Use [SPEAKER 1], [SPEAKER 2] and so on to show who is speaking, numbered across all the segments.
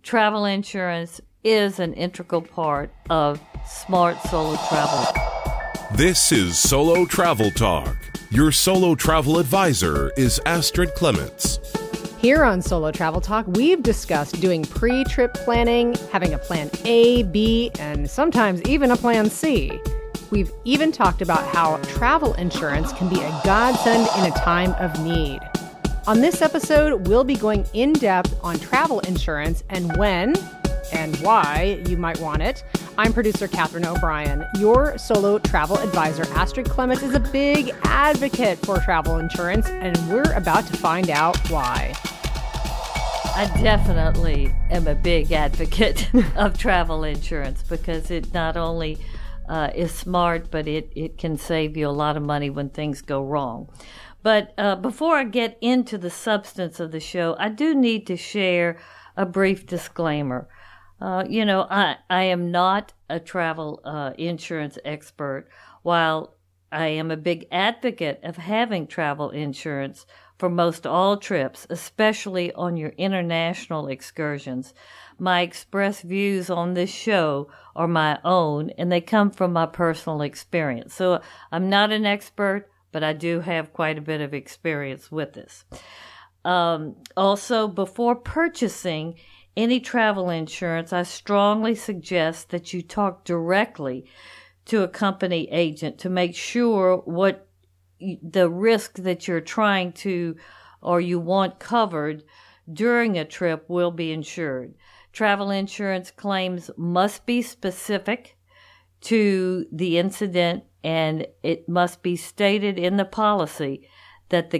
[SPEAKER 1] travel insurance is an integral part of smart solo travel.
[SPEAKER 2] This is Solo Travel Talk. Your solo travel advisor is Astrid Clements.
[SPEAKER 3] Here on Solo Travel Talk, we've discussed doing pre-trip planning, having a plan A, B, and sometimes even a plan C. We've even talked about how travel insurance can be a godsend in a time of need. On this episode, we'll be going in-depth on travel insurance and when and why you might want it. I'm producer Catherine O'Brien. Your solo travel advisor, Astrid Clements, is a big advocate for travel insurance, and we're about to find out why.
[SPEAKER 1] I definitely am a big advocate of travel insurance because it not only is smart, but it can save you a lot of money when things go wrong. But before I get into the substance of the show, I do need to share a brief disclaimer. I am not a travel insurance expert. While I am a big advocate of having travel insurance for most all trips, especially on your international excursions, my expressed views on this show are my own, and they come from my personal experience. So I'm not an expert, but I do have quite a bit of experience with this. Also, before purchasing any travel insurance, I strongly suggest that you talk directly to a company agent to make sure what the risk that you're trying to or you want covered during a trip will be insured. Travel insurance claims must be specific to the incident, and it must be stated in the policy that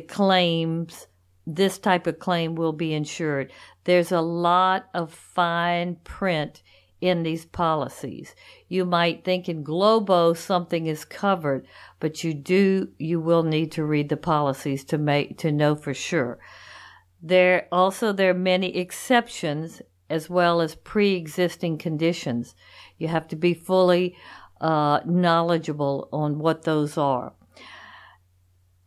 [SPEAKER 1] this type of claim will be insured. There's a lot of fine print in these policies. You might think in Globo something is covered, but you will need to read the policies to know for sure. There are many exceptions as well as pre-existing conditions. You have to be fully knowledgeable on what those are.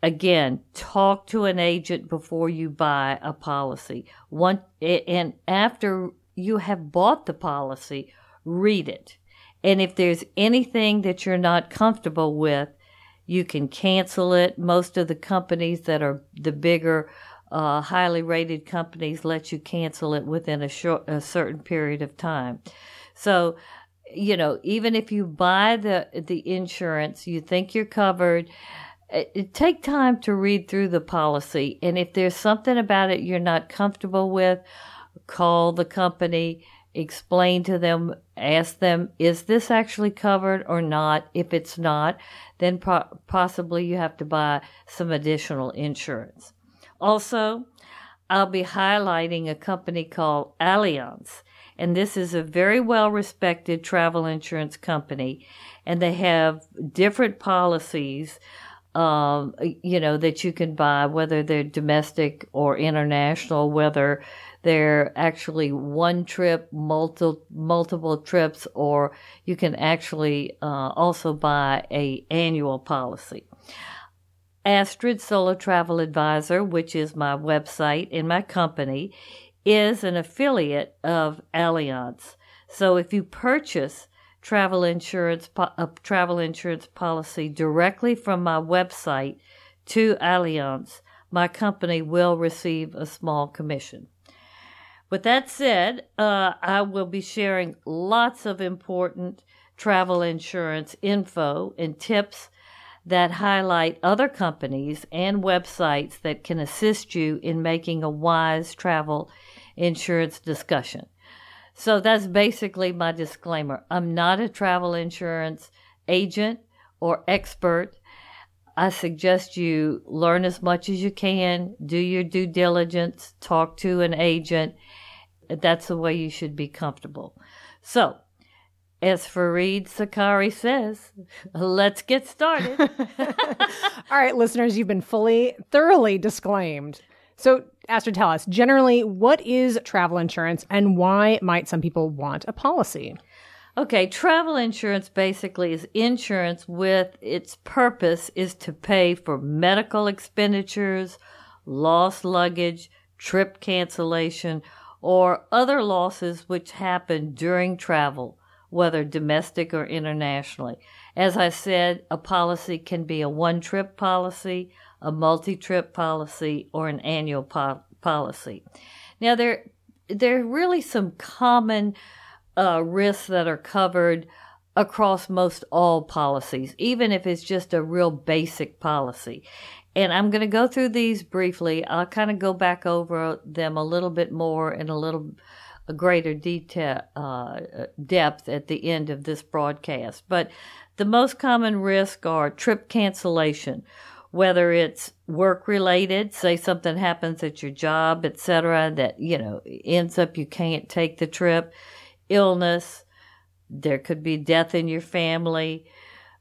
[SPEAKER 1] Again, talk to an agent before you buy a policy. And after you have bought the policy, read it. And if there's anything that you're not comfortable with, you can cancel it. Most of the companies that are the bigger, highly rated companies let you cancel it within a certain period of time. So, even if you buy the insurance, you think you're covered, take time to read through the policy. And if there's something about it you're not comfortable with, call the company, explain to them, ask them, is this actually covered or not? If it's not, then possibly you have to buy some additional insurance. Also, I'll be highlighting a company called Allianz, and this is a very well-respected travel insurance company, and they have different policies that you can buy, whether they're domestic or international, whether they're actually one trip, multiple trips, or you can actually also buy a annual policy. Astrid Solo Travel Advisor, which is my website and my company, is an affiliate of Allianz. So if you purchase a travel insurance policy directly from my website to Allianz, my company will receive a small commission. With that said, I will be sharing lots of important travel insurance info and tips that highlight other companies and websites that can assist you in making a wise travel insurance discussion. So that's basically my disclaimer. I'm not a travel insurance agent or expert. I suggest you learn as much as you can, do your due diligence, talk to an agent. That's the way you should be comfortable. So, as Fareed Sakari says, let's get started.
[SPEAKER 3] All right, listeners, you've been thoroughly disclaimed. So, Astrid, tell us, generally, what is travel insurance and why might some people want a policy?
[SPEAKER 1] Okay, travel insurance basically is insurance with its purpose is to pay for medical expenditures, lost luggage, trip cancellation, or other losses which happen during travel, whether domestic or internationally. As I said, a policy can be a one-trip policy, a multi-trip policy, or an annual policy. Now, there are really some common risks that are covered across most all policies, even if it's just a real basic policy. And I'm going to go through these briefly. I'll kind of go back over them a little bit more in a greater detail, depth at the end of this broadcast. But the most common risks are trip cancellation, whether it's work-related, say something happens at your job, etc., that, ends up you can't take the trip, illness, there could be death in your family,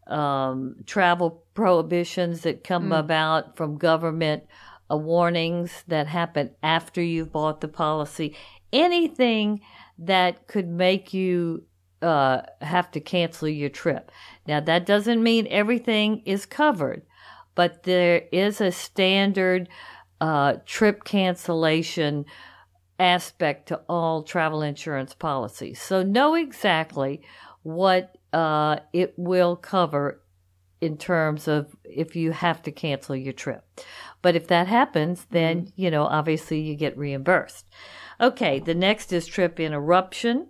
[SPEAKER 1] travel prohibitions that come about from government, warnings that happen after you've bought the policy, anything that could make you have to cancel your trip. Now, that doesn't mean everything is covered, but there is a standard trip cancellation aspect to all travel insurance policies. So know exactly what it will cover in terms of if you have to cancel your trip. But if that happens, then, obviously you get reimbursed. Okay, the next is trip interruption,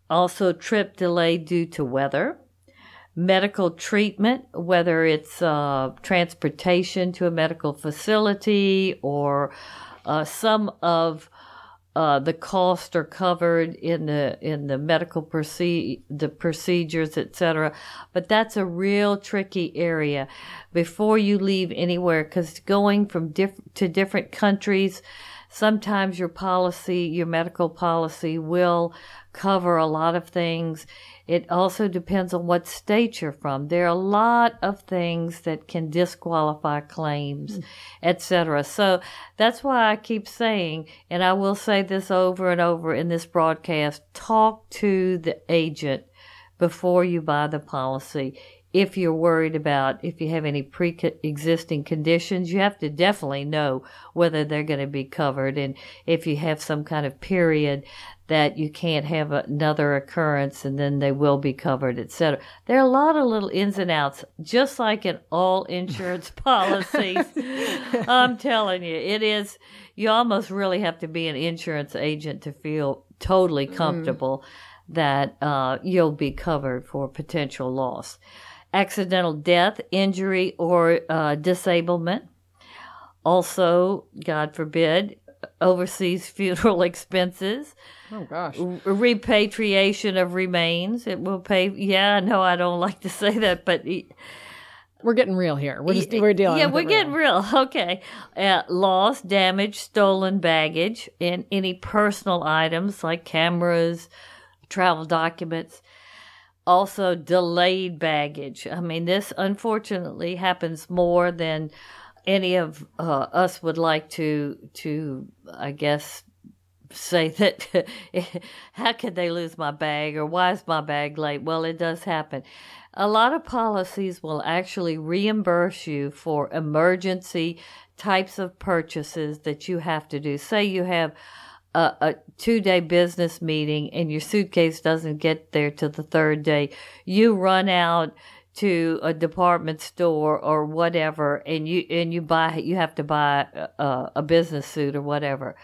[SPEAKER 1] also trip delay due to weather, medical treatment, whether it's transportation to a medical facility or some of the costs are covered in the medical procedures, etc. But that's a real tricky area before you leave anywhere, because going from to different countries, sometimes your medical policy will cover a lot of things. It also depends on what state you're from. There are a lot of things that can disqualify claims, etc. So that's why I keep saying, and I will say this over and over in this broadcast, talk to the agent before you buy the policy. If you're worried about if you have any pre-existing conditions, you have to definitely know whether they're going to be covered. And if you have some kind of period that you can't have another occurrence and then they will be covered, etc. There are a lot of little ins and outs, just like in all insurance policies. I'm telling you, it is, you almost really have to be an insurance agent to feel totally comfortable that you'll be covered for potential loss. Accidental death, injury, or disablement. Also, God forbid, overseas funeral expenses.
[SPEAKER 3] Oh, gosh.
[SPEAKER 1] Repatriation of remains. It will pay. Yeah, no, I don't like to say that, but
[SPEAKER 3] we're getting real here. We're dealing.
[SPEAKER 1] Yeah,
[SPEAKER 3] with
[SPEAKER 1] we're
[SPEAKER 3] it
[SPEAKER 1] getting real. Okay. Loss, damage, stolen baggage, and any personal items like cameras, travel documents. Also, delayed baggage. I mean, this unfortunately happens more than any of us would like to, I guess, say that how could they lose my bag or why is my bag late? Well, it does happen. A lot of policies will actually reimburse you for emergency types of purchases that you have to do. Say you have a 2-day business meeting and your suitcase doesn't get there till the 3rd day. You run out to a department store or whatever, and you have to buy a business suit or whatever.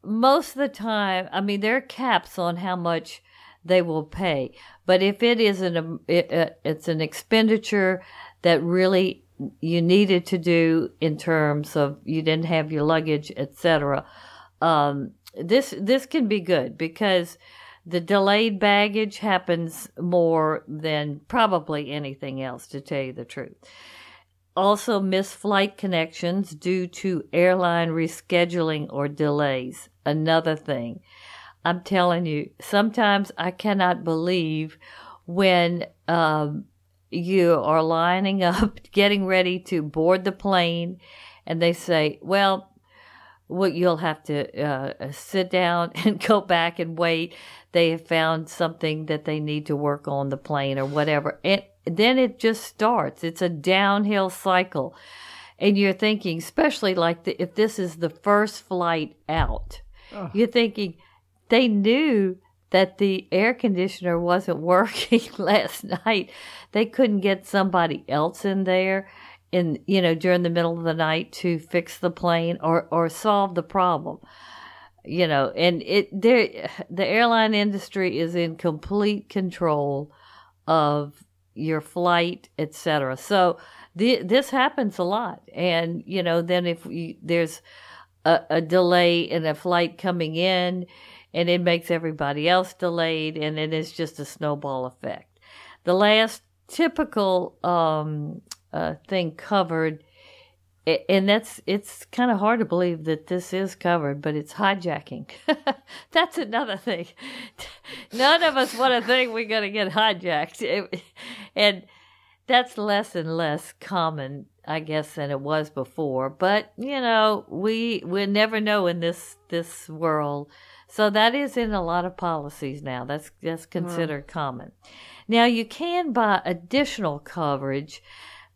[SPEAKER 1] Most of the time, I mean, there are caps on how much they will pay, but if it is it's an expenditure that really you needed to do in terms of you didn't have your luggage, etc. This can be good because the delayed baggage happens more than probably anything else, to tell you the truth. Also, missed flight connections due to airline rescheduling or delays. Another thing. I'm telling you, sometimes I cannot believe when you are lining up, getting ready to board the plane, and they say, well, you'll have to sit down and go back and wait. They have found something that they need to work on the plane or whatever. And then it just starts. It's a downhill cycle. And you're thinking, especially like if this is the first flight out, You're thinking they knew that the air conditioner wasn't working last night. They couldn't get somebody else in there during the middle of the night to fix the plane or solve the problem. And the airline industry is in complete control of your flight, etc. So this happens a lot. And, then if there's a delay in a flight coming in, and it makes everybody else delayed, and then it's just a snowball effect. The last typical thing covered, and it's kind of hard to believe that this is covered, but it's hijacking. That's another thing. None of us want to think we're going to get hijacked. And that's less and less common, I guess, than it was before. But, we never know in this world. So that is in a lot of policies now. That's considered common. Now, you can buy additional coverage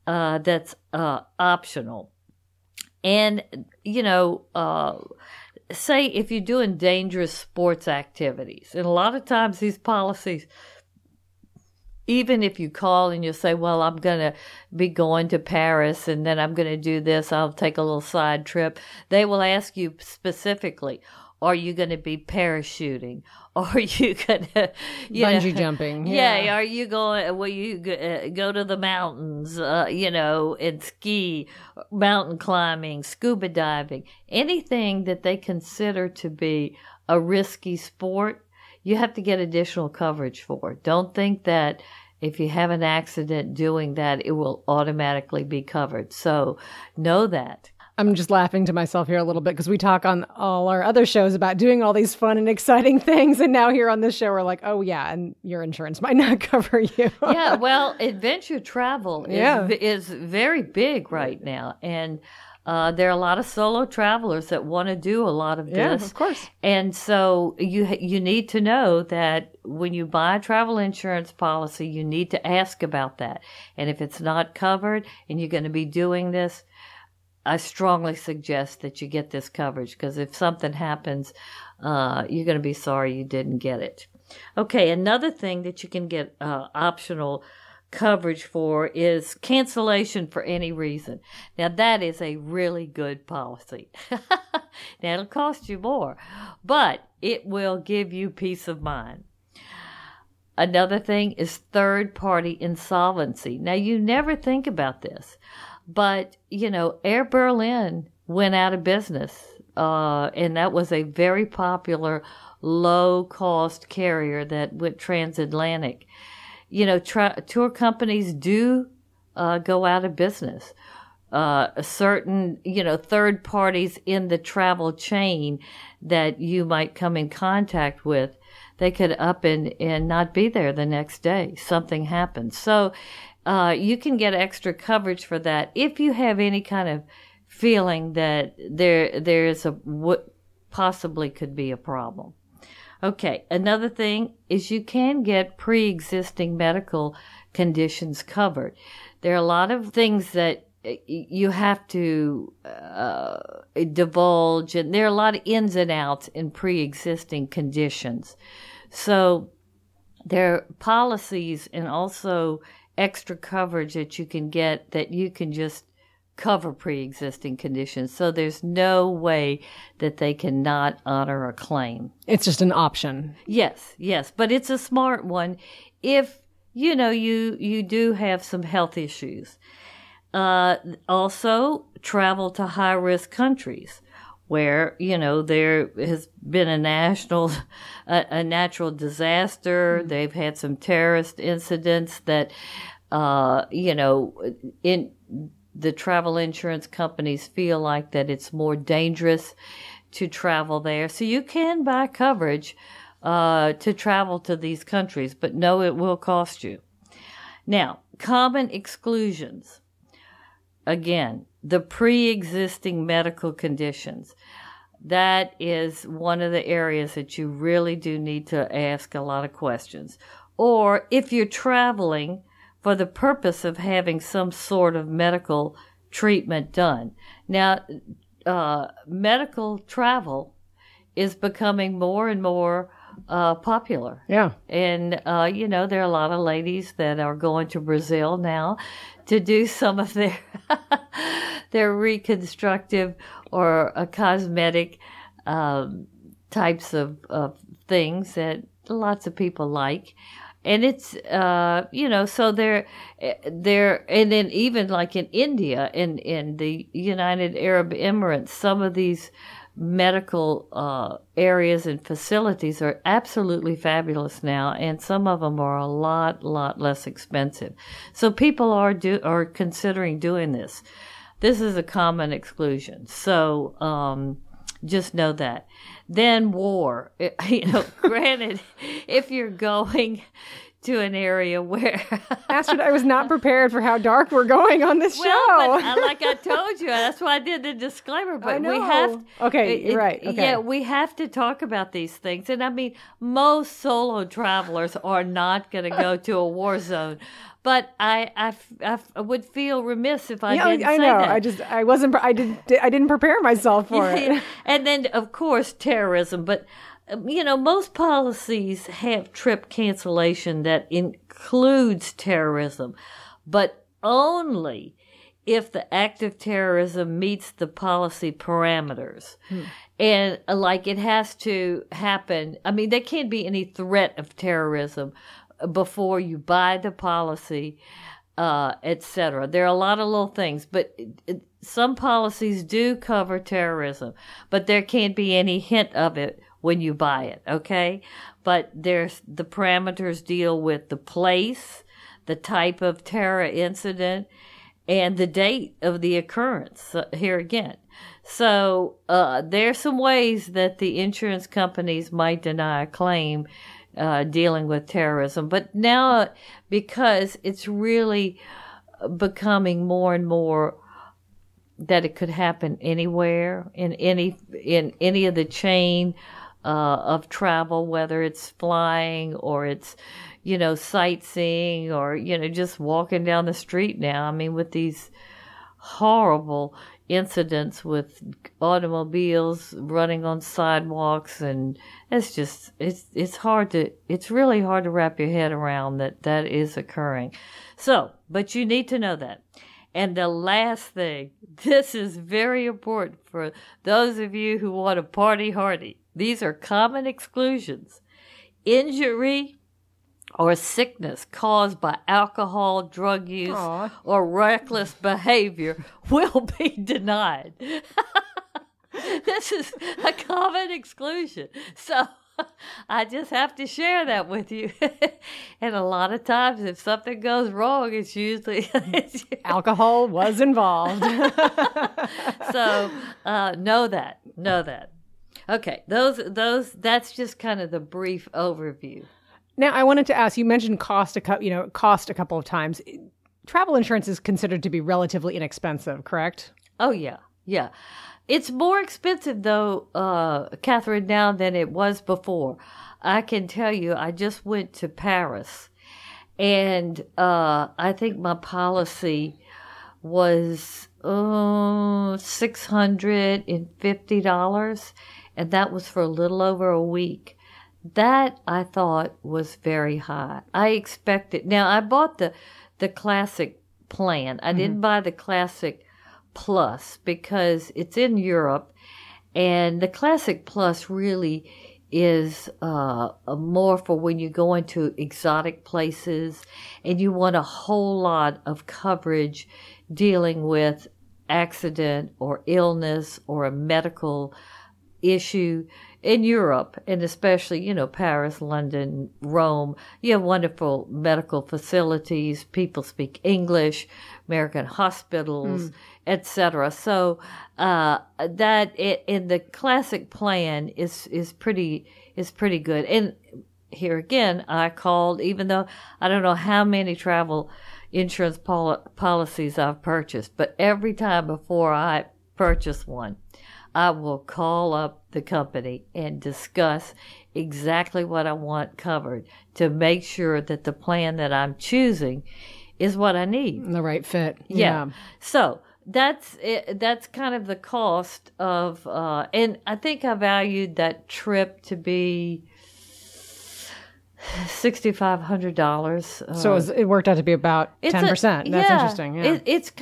[SPEAKER 1] that's optional. And, say if you're doing dangerous sports activities, and a lot of times these policies, even if you call and you say, well, I'm going to be going to Paris and then I'm going to do this, I'll take a little side trip, they will ask you specifically, are you going to be parachuting? Are you going to
[SPEAKER 3] bungee jumping?
[SPEAKER 1] Yeah. Are you going? Will you go to the mountains? And ski, mountain climbing, scuba diving, anything that they consider to be a risky sport, you have to get additional coverage for. Don't think that if you have an accident doing that, it will automatically be covered. So know that.
[SPEAKER 3] I'm just laughing to myself here a little bit because we talk on all our other shows about doing all these fun and exciting things. And now here on this show, we're like, oh, yeah, and your insurance might not cover you.
[SPEAKER 1] Yeah, well, adventure travel is very big right now. And there are a lot of solo travelers that want to do a lot of this.
[SPEAKER 3] Yeah, of course.
[SPEAKER 1] And so you need to know that when you buy a travel insurance policy, you need to ask about that. And if it's not covered and you're going to be doing this, I strongly suggest that you get this coverage because if something happens, you're going to be sorry you didn't get it. Okay, another thing that you can get optional coverage for is cancellation for any reason. Now, that is a really good policy. Now, it'll cost you more, but it will give you peace of mind. Another thing is third-party insolvency. Now, you never think about this. But, Air Berlin went out of business, and that was a very popular low-cost carrier that went transatlantic. Tour companies do go out of business. Certain, third parties in the travel chain that you might come in contact with, they could up and not be there the next day. Something happens. So, you can get extra coverage for that if you have any kind of feeling that there is what possibly could be a problem. Okay, another thing is you can get pre-existing medical conditions covered. There are a lot of things that you have to divulge, and there are a lot of ins and outs in pre-existing conditions. So there are policies and also extra coverage that you can get that you can just cover pre-existing conditions. So there's no way that they cannot honor a claim.
[SPEAKER 3] It's just an option.
[SPEAKER 1] Yes. But it's a smart one if, you do have some health issues. Also, travel to high-risk countries where, there has been a natural disaster. Mm-hmm. They've had some terrorist incidents that, in the travel insurance companies feel like that it's more dangerous to travel there. So you can buy coverage to travel to these countries, but no, it will cost you. Now, common exclusions. Again, the pre-existing medical conditions. That is one of the areas that you really do need to ask a lot of questions. Or if you're traveling for the purpose of having some sort of medical treatment done. Now, medical travel is becoming more and more popular.
[SPEAKER 3] Yeah.
[SPEAKER 1] And, there are a lot of ladies that are going to Brazil now to do some of their their reconstructive or cosmetic types of things that lots of people like. And it's, so they're, and then even like in India, in the United Arab Emirates, some of these medical areas and facilities are absolutely fabulous now, and some of them are a lot less expensive. So people are considering doing this. This is a common exclusion. So just know that. Then war. Granted, if you're going to an area where
[SPEAKER 3] Astrid, I was not prepared for how dark we're going on this show.
[SPEAKER 1] But, like I told you, that's why I did the disclaimer. But
[SPEAKER 3] I know.
[SPEAKER 1] we have
[SPEAKER 3] Okay, right. Okay.
[SPEAKER 1] Yeah, we have to talk about these things. And I mean, most solo travelers are not going to go to a war zone. But I would feel remiss if I didn't say that.
[SPEAKER 3] I didn't prepare myself for it.
[SPEAKER 1] And then, of course, terrorism. But most policies have trip cancellation that includes terrorism, but only if the act of terrorism meets the policy parameters. And it has to happen. I mean, there can't be any threat of terrorism before you buy the policy, etc. There are a lot of little things, but some policies do cover terrorism, but there can't be any hint of it when you buy it, okay? But there's the parameters deal with the place, the type of terror incident, and the date of the occurrence here again. So there's some ways that the insurance companies might deny a claim dealing with terrorism. But now, because it's really becoming more and more that it could happen anywhere in any of the chain of travel, whether it's flying or it's, sightseeing or, just walking down the street now. I mean, with these horrible incidents with automobiles running on sidewalks, and it's really hard to wrap your head around that is occurring. So, but you need to know that. And the last thing, this is very important for those of you who want to party hardy. These are common exclusions. Injury or sickness caused by alcohol, drug use, or reckless behavior will be denied. This is a common exclusion. So I just have to share that with you. And a lot of times if something goes wrong, it's usually
[SPEAKER 3] alcohol was involved.
[SPEAKER 1] So know that. Okay, that's just kind of the brief overview.
[SPEAKER 3] Now, I wanted to ask, you mentioned cost a couple of times. Travel insurance is considered to be relatively inexpensive, correct?
[SPEAKER 1] Oh, yeah. It's more expensive, though, Catherine, now than it was before. I can tell you, I just went to Paris, and I think my policy was $650, and that was for a little over a week. That I thought was very high. I expected. Now I bought the classic plan. I didn't buy the classic plus because it's in Europe, and the classic plus really is more for when you go into exotic places and you want a whole lot of coverage dealing with accident or illness or a medical issue. In Europe, and especially, Paris, London, Rome, you have wonderful medical facilities. People speak English, American hospitals, etc. So that in the classic plan is pretty good. And here again, I called, even though I don't know how many travel insurance policies I've purchased, but every time before I purchase one, I will call up the company and discuss exactly what I want covered to make sure that the plan that I'm choosing is what I need.
[SPEAKER 3] The right fit.
[SPEAKER 1] Yeah. So that's it, that's kind of the cost of, and I think I valued that trip to be $6,500.
[SPEAKER 3] So it worked out to be about 10%. That's interesting. Yeah.
[SPEAKER 1] It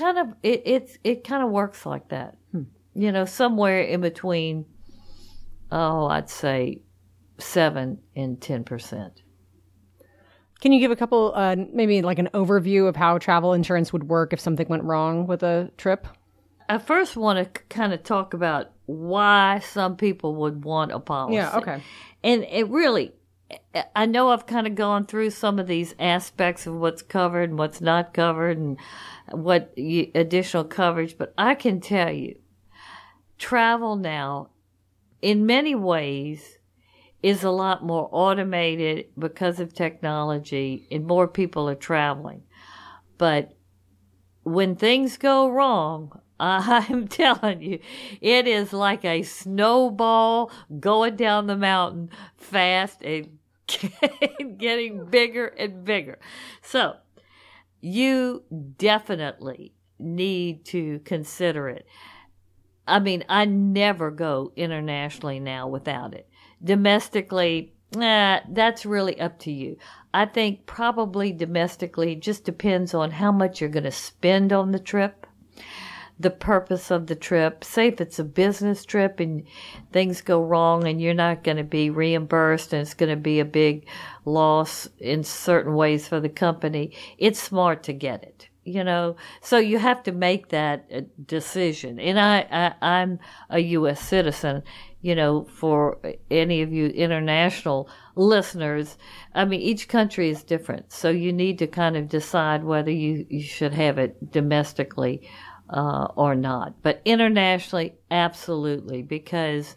[SPEAKER 1] kind of works like that. You know, somewhere in between, I'd say 7 and 10%.
[SPEAKER 3] Can you give a couple, maybe like an overview of how travel insurance would work if something went wrong with a trip?
[SPEAKER 1] I first want to kind of talk about why some people would want a policy.
[SPEAKER 3] Yeah, okay.
[SPEAKER 1] And it really, I know I've kind of gone through some of these aspects of what's covered and what's not covered and what additional coverage, but I can tell you, travel now, in many ways, is a lot more automated because of technology and more people are traveling. But when things go wrong, I'm telling you, it is like a snowball going down the mountain fast and getting bigger and bigger. So you definitely need to consider it. I mean, I never go internationally now without it. Domestically, that's really up to you. I think probably domestically just depends on how much you're going to spend on the trip, the purpose of the trip. Say if it's a business trip and things go wrong and you're not going to be reimbursed and it's going to be a big loss in certain ways for the company, it's smart to get it. You know, so you have to make that decision. And I'm a U.S. citizen, you know, for any of you international listeners, I mean, each country is different. So you need to kind of decide whether you should have it domestically or not. But internationally, absolutely, because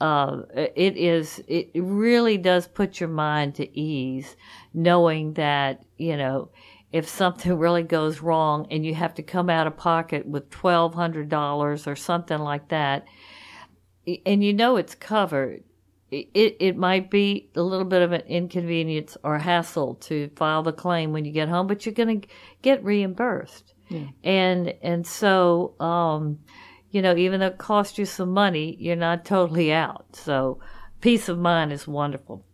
[SPEAKER 1] it really does put your mind to ease knowing that, you know, if something really goes wrong and you have to come out of pocket with $1,200 or something like that, and you know it's covered, it might be a little bit of an inconvenience or hassle to file the claim when you get home, but you're going to get reimbursed. Yeah. And so, you know, even though it costs you some money, you're not totally out. So peace of mind is wonderful.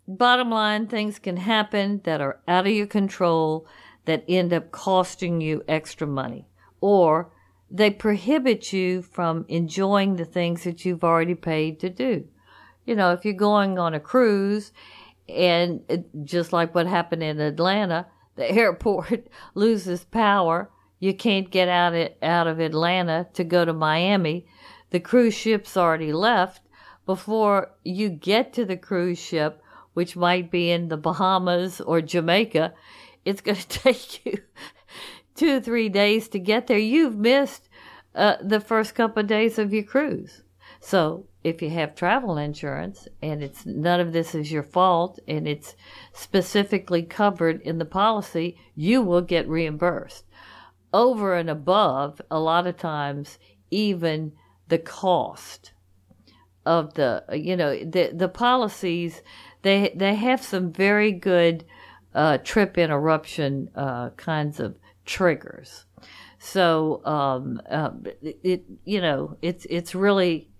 [SPEAKER 1] Bottom line, things can happen that are out of your control that end up costing you extra money, or they prohibit you from enjoying the things that you've already paid to do. You know, if you're going on a cruise and just like what happened in Atlanta, the airport loses power, you can't get out of Atlanta to go to Miami, the cruise ship's already left. Before you get to the cruise ship, which might be in the Bahamas or Jamaica, it's going to take you 2 or 3 days to get there. You've missed the first couple of days of your cruise. So if you have travel insurance and it's none of this is your fault and it's specifically covered in the policy, you will get reimbursed. Over and above, a lot of times, even the cost of the, you know, the policies, they have some very good trip interruption kinds of triggers. So it's really,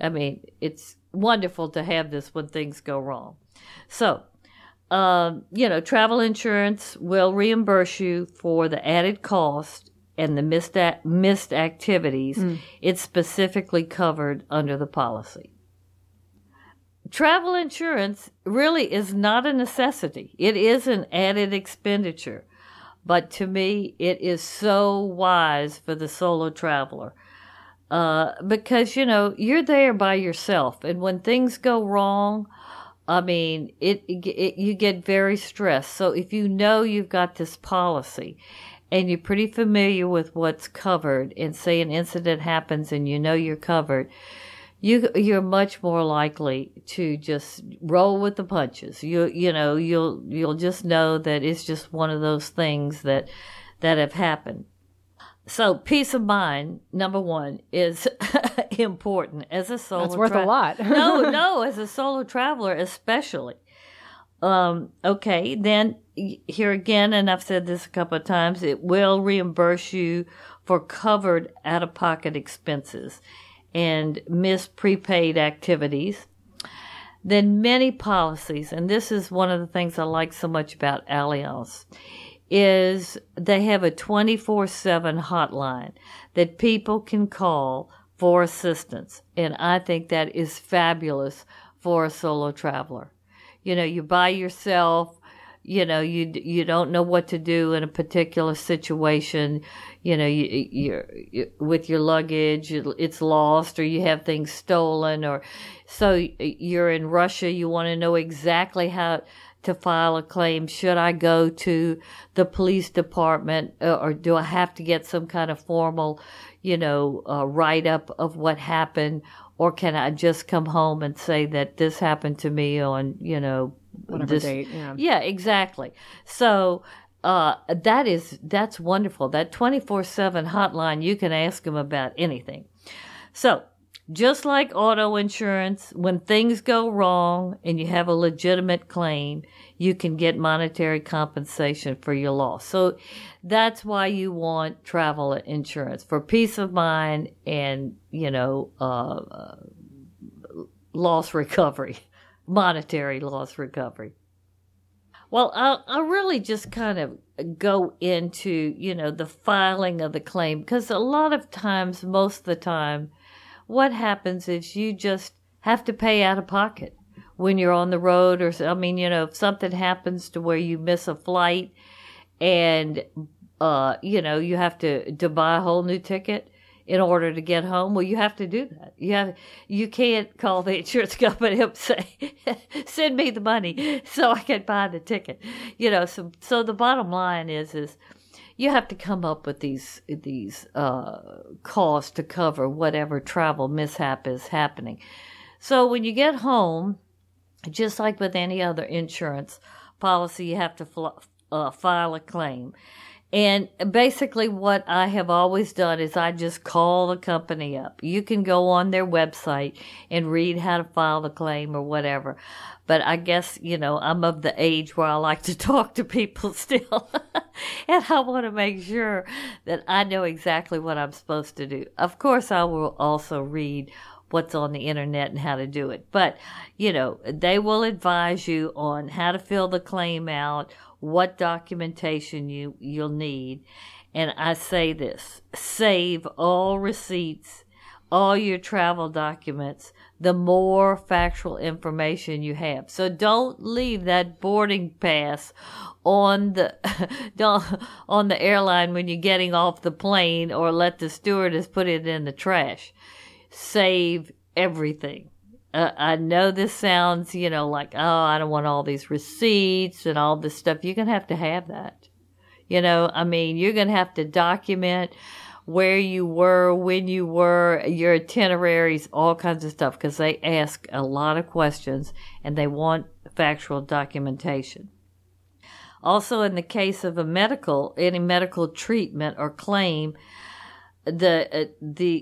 [SPEAKER 1] I mean, it's wonderful to have this when things go wrong. So travel insurance will reimburse you for the added cost and the missed activities. It's specifically covered under the policy. Travel insurance really is not a necessity. It is an added expenditure. But to me, it is so wise for the solo traveler. Because, you know, you're there by yourself. And when things go wrong, I mean, you get very stressed. So if you know you've got this policy and you're pretty familiar with what's covered, and say an incident happens and you know you're covered, you're much more likely to just roll with the punches. You'll just know that it's just one of those things that have happened. So peace of mind, number one, is important as a solo.
[SPEAKER 3] That's worth a lot.
[SPEAKER 1] No, as a solo traveler especially. Okay, then here again, and I've said this a couple of times, it will reimburse you for covered out-of-pocket expenses and missed prepaid activities. Then many policies, and this is one of the things I like so much about Allianz, is they have a 24/7 hotline that people can call for assistance. And I think that is fabulous for a solo traveler. You know, you're by yourself, you know, you don't know what to do in a particular situation. You know, you're with your luggage, it's lost, or you have things stolen, or so you're in Russia, you want to know exactly how to file a claim. Should I go to the police department, or do I have to get some kind of formal, write-up of what happened, or can I just come home and say that this happened to me on,
[SPEAKER 3] whatever date?
[SPEAKER 1] Yeah, exactly. So that's wonderful. That 24/7 hotline, you can ask them about anything. So just like auto insurance, when things go wrong and you have a legitimate claim, you can get monetary compensation for your loss. So that's why you want travel insurance, for peace of mind and, loss recovery, monetary loss recovery. Well, I'll really just kind of go into, the filing of the claim, because a lot of times, most of the time, what happens is you just have to pay out of pocket when you're on the road, or, if something happens to where you miss a flight and, you have to buy a whole new ticket in order to get home. Well, you have to do that. You can't call the insurance company up and say, send me the money so I can buy the ticket. So the bottom line is you have to come up with these costs to cover whatever travel mishap is happening. So when you get home, just like with any other insurance policy, you have to file a claim. And basically what I have always done is I just call the company up. You can go on their website and read how to file the claim or whatever. But I guess, I'm of the age where I like to talk to people still. And I want to make sure that I know exactly what I'm supposed to do. Of course, I will also read what's on the internet and how to do it. But, they will advise you on how to fill the claim out, what documentation you'll need. And I say this: save all receipts, all your travel documents, the more factual information you have. So don't leave that boarding pass on the airline when you're getting off the plane, or let the stewardess put it in the trash. Save everything. I know this sounds, like, I don't want all these receipts and all this stuff. You're going to have that. You're going to have to document where you were, when you were, your itineraries, all kinds of stuff, because they ask a lot of questions and they want factual documentation. Also, in the case of any medical treatment or claim,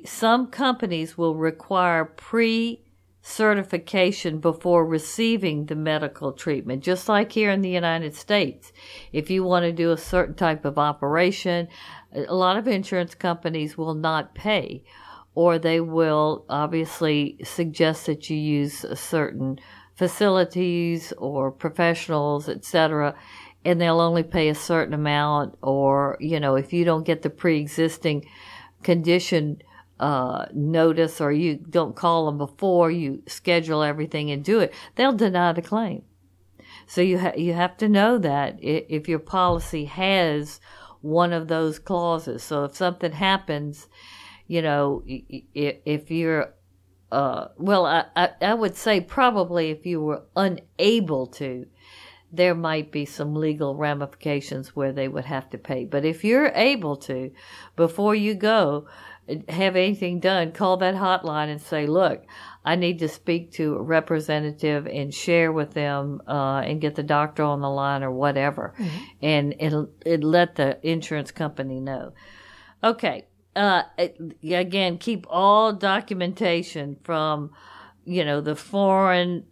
[SPEAKER 1] some companies will require pre-certification before receiving the medical treatment, just like here in the United States. If you want to do a certain type of operation, a lot of insurance companies will not pay, or they will obviously suggest that you use certain facilities or professionals, etc., and they'll only pay a certain amount. Or, if you don't get the pre-existing condition notice, or you don't call them before you schedule everything and do it, they'll deny the claim. So you have to know that if your policy has one of those clauses. So if something happens, if you're I would say probably if you were unable to, there might be some legal ramifications where they would have to pay. But if you're able to, before you go, have anything done, call that hotline and say, look, I need to speak to a representative and share with them and get the doctor on the line or whatever. Mm-hmm. And it'll let the insurance company know. Okay. Again, keep all documentation from, the foreign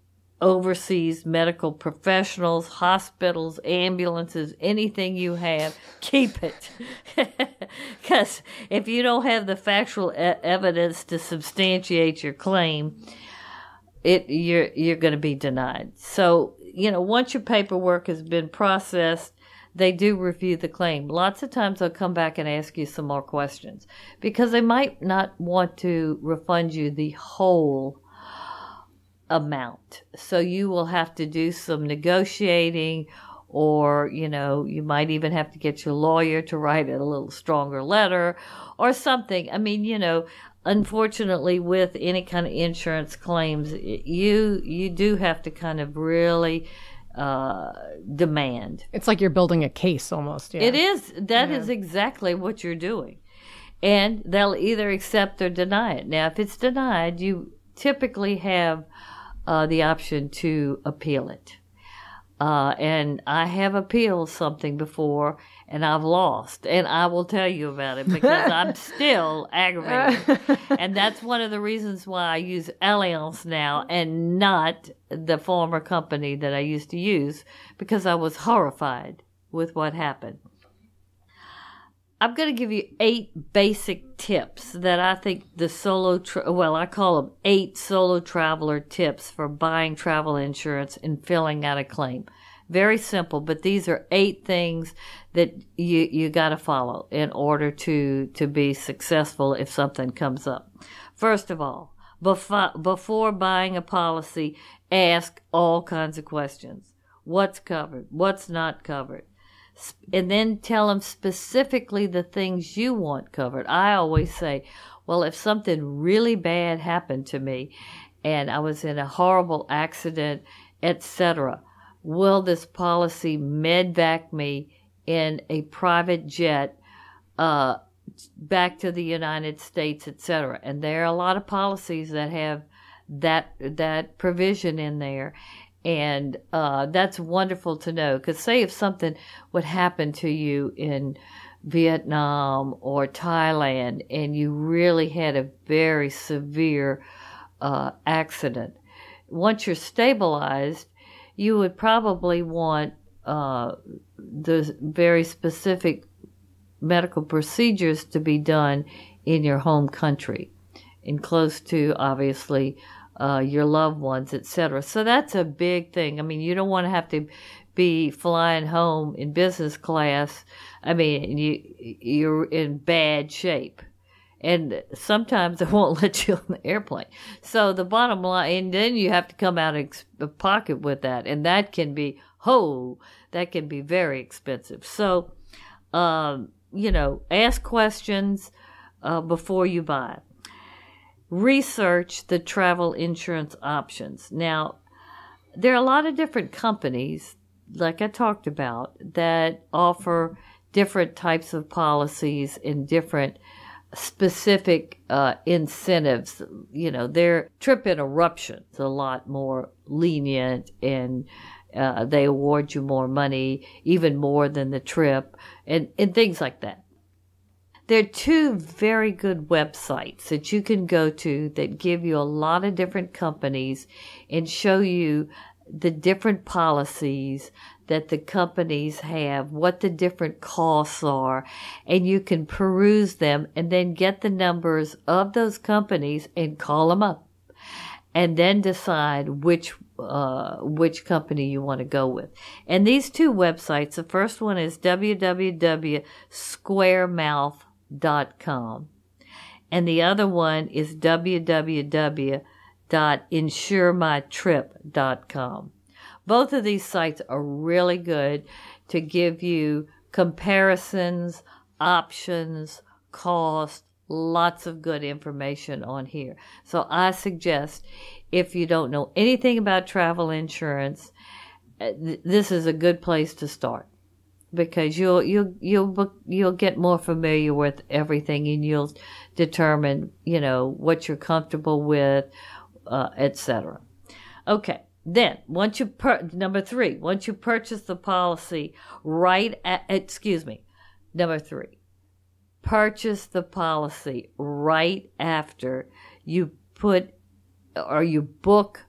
[SPEAKER 1] overseas medical professionals, hospitals, ambulances, anything you have, keep it. Because if you don't have the factual evidence to substantiate your claim, you're going to be denied. So, once your paperwork has been processed, they do review the claim. Lots of times they'll come back and ask you some more questions because they might not want to refund you the whole amount. So you will have to do some negotiating, or, you might even have to get your lawyer to write a little stronger letter or something. I mean, unfortunately, with any kind of insurance claims, you do have to kind of really demand.
[SPEAKER 3] It's like you're building a case almost. Yeah.
[SPEAKER 1] It is. That is exactly what you're doing. And they'll either accept or deny it. Now, if it's denied, you typically have the option to appeal it. And I have appealed something before, and I've lost. And I will tell you about it because I'm still aggravated. And that's one of the reasons why I use Allianz now and not the former company that I used to use, because I was horrified with what happened. I'm going to give you 8 basic tips that I think I call them 8 solo traveler tips for buying travel insurance and filling out a claim. Very simple, but these are 8 things that you got to follow in order to be successful if something comes up. First of all, before buying a policy, ask all kinds of questions. What's covered? What's not covered? And then tell them specifically the things you want covered. I always say, well, if something really bad happened to me and I was in a horrible accident, etc., will this policy medvac me in a private jet back to the United States, etc.? And there are a lot of policies that have that provision in there. And that's wonderful to know, because say if something would happen to you in Vietnam or Thailand and you really had a very severe accident, once you're stabilized, you would probably want the very specific medical procedures to be done in your home country and close to, obviously, your loved ones, etc. So that's a big thing. I mean, you don't want to have to be flying home in business class. I mean, you're in bad shape. And sometimes they won't let you on the airplane. So the bottom line, and then you have to come out of pocket with that. And that can be, that can be very expensive. So, ask questions before you buy. Research the travel insurance options. Now, there are a lot of different companies, like I talked about, that offer different types of policies and different specific incentives. Their trip interruption is a lot more lenient, and they award you more money, even more than the trip, and things like that. There are 2 very good websites that you can go to that give you a lot of different companies and show you the different policies that the companies have, what the different costs are, and you can peruse them and then get the numbers of those companies and call them up and then decide which company you want to go with. And these 2 websites, the first one is www.squaremouth.com, and the other one is www.insuremytrip.com. Both of these sites are really good to give you comparisons, options, cost, lots of good information on here. So I suggest, if you don't know anything about travel insurance, this is a good place to start, because you'll get more familiar with everything, and you'll determine, what you're comfortable with, etc. Okay. Then, number 3, once you purchase the policy, number 3, purchase the policy right after you book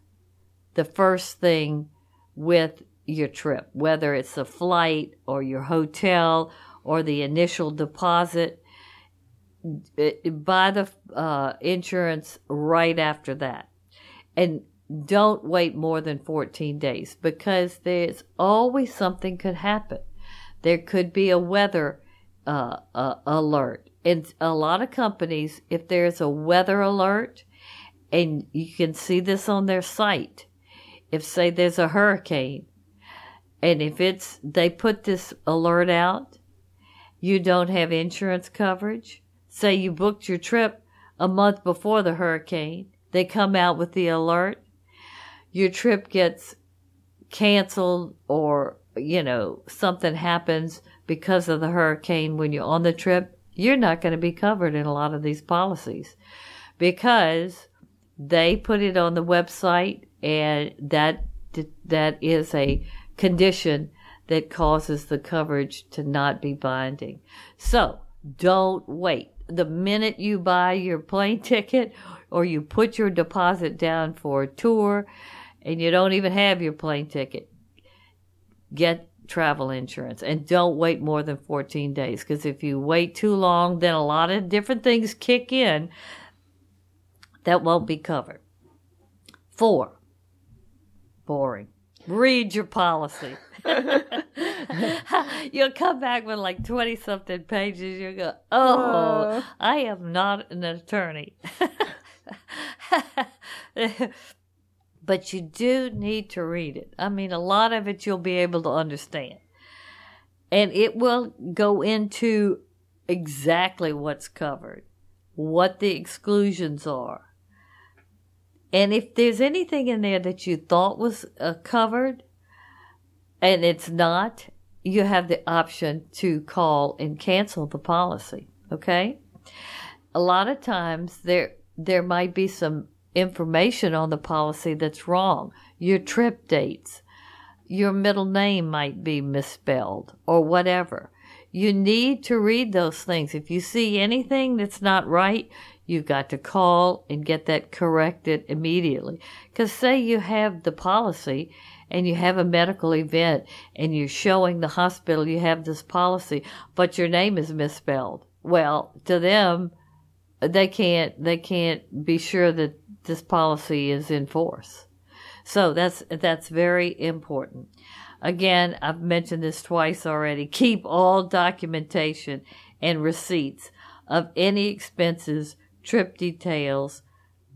[SPEAKER 1] the first thing with your trip, whether it's the flight or your hotel or the initial deposit. Buy the insurance right after that. And don't wait more than 14 days because there's always something could happen. There could be a weather alert. And a lot of companies, if there's a weather alert, and you can see this on their site, if say there's a hurricane, and if they put this alert out, you don't have insurance coverage. Say you booked your trip a month before the hurricane, they come out with the alert, your trip gets canceled or, something happens because of the hurricane when you're on the trip, you're not going to be covered in a lot of these policies because they put it on the website, and that is a condition that causes the coverage to not be binding. So don't wait. The minute you buy your plane ticket or you put your deposit down for a tour and you don't even have your plane ticket, get travel insurance and don't wait more than 14 days, because if you wait too long, then a lot of different things kick in that won't be covered. 4, boring. Read your policy. You'll come back with like 20-something pages. You'll go, I am not an attorney. But you do need to read it. I mean, a lot of it you'll be able to understand. And it will go into exactly what's covered, what the exclusions are. And if there's anything in there that you thought was covered and it's not, you have the option to call and cancel the policy, okay? A lot of times there might be some information on the policy that's wrong. Your trip dates, your middle name might be misspelled or whatever. You need to read those things. If you see anything that's not right, you've got to call and get that corrected immediately. Because say you have the policy and you have a medical event and you're showing the hospital you have this policy, but your name is misspelled. Well, to them, they can't be sure that this policy is in force. So that's very important. Again, I've mentioned this twice already. Keep all documentation and receipts of any expenses, trip details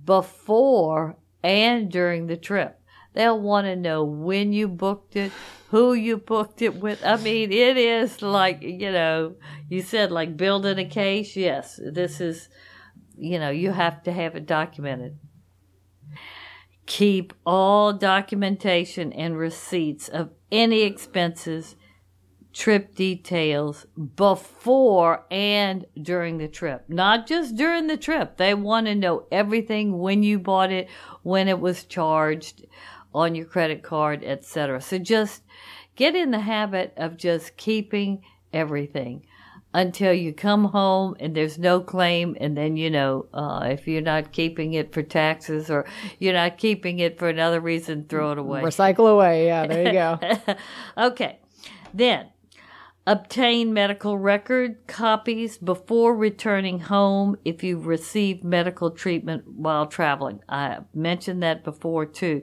[SPEAKER 1] before and during the trip. They'll want to know when you booked it, who you booked it with. I mean, it is like, you said like building a case. Yes, this is, you have to have it documented. Keep all documentation and receipts of any expenses, trip details before and during the trip. Not just during the trip. They want to know everything, when you bought it, when it was charged on your credit card, etc. So just get in the habit of just keeping everything until you come home and there's no claim, and then if you're not keeping it for taxes or you're not keeping it for another reason, throw it away.
[SPEAKER 3] Recycle away. Yeah, there you go.
[SPEAKER 1] Okay. Then, obtain medical record copies before returning home if you've received medical treatment while traveling. I mentioned that before too.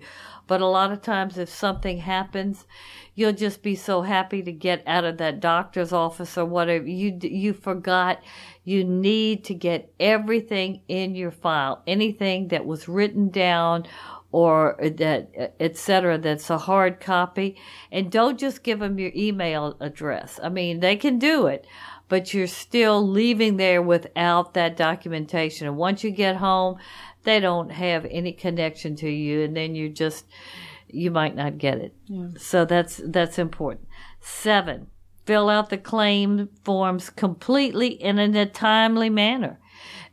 [SPEAKER 1] But a lot of times if something happens, you'll just be so happy to get out of that doctor's office or whatever. You forgot. You need to get everything in your file, anything that was written down or that, etc., that's a hard copy. And don't just give them your email address. I mean, they can do it, but you're still leaving there without that documentation. And once you get home, they don't have any connection to you, and then you might not get it. Yeah. So that's important. 7, fill out the claim forms completely and in a timely manner.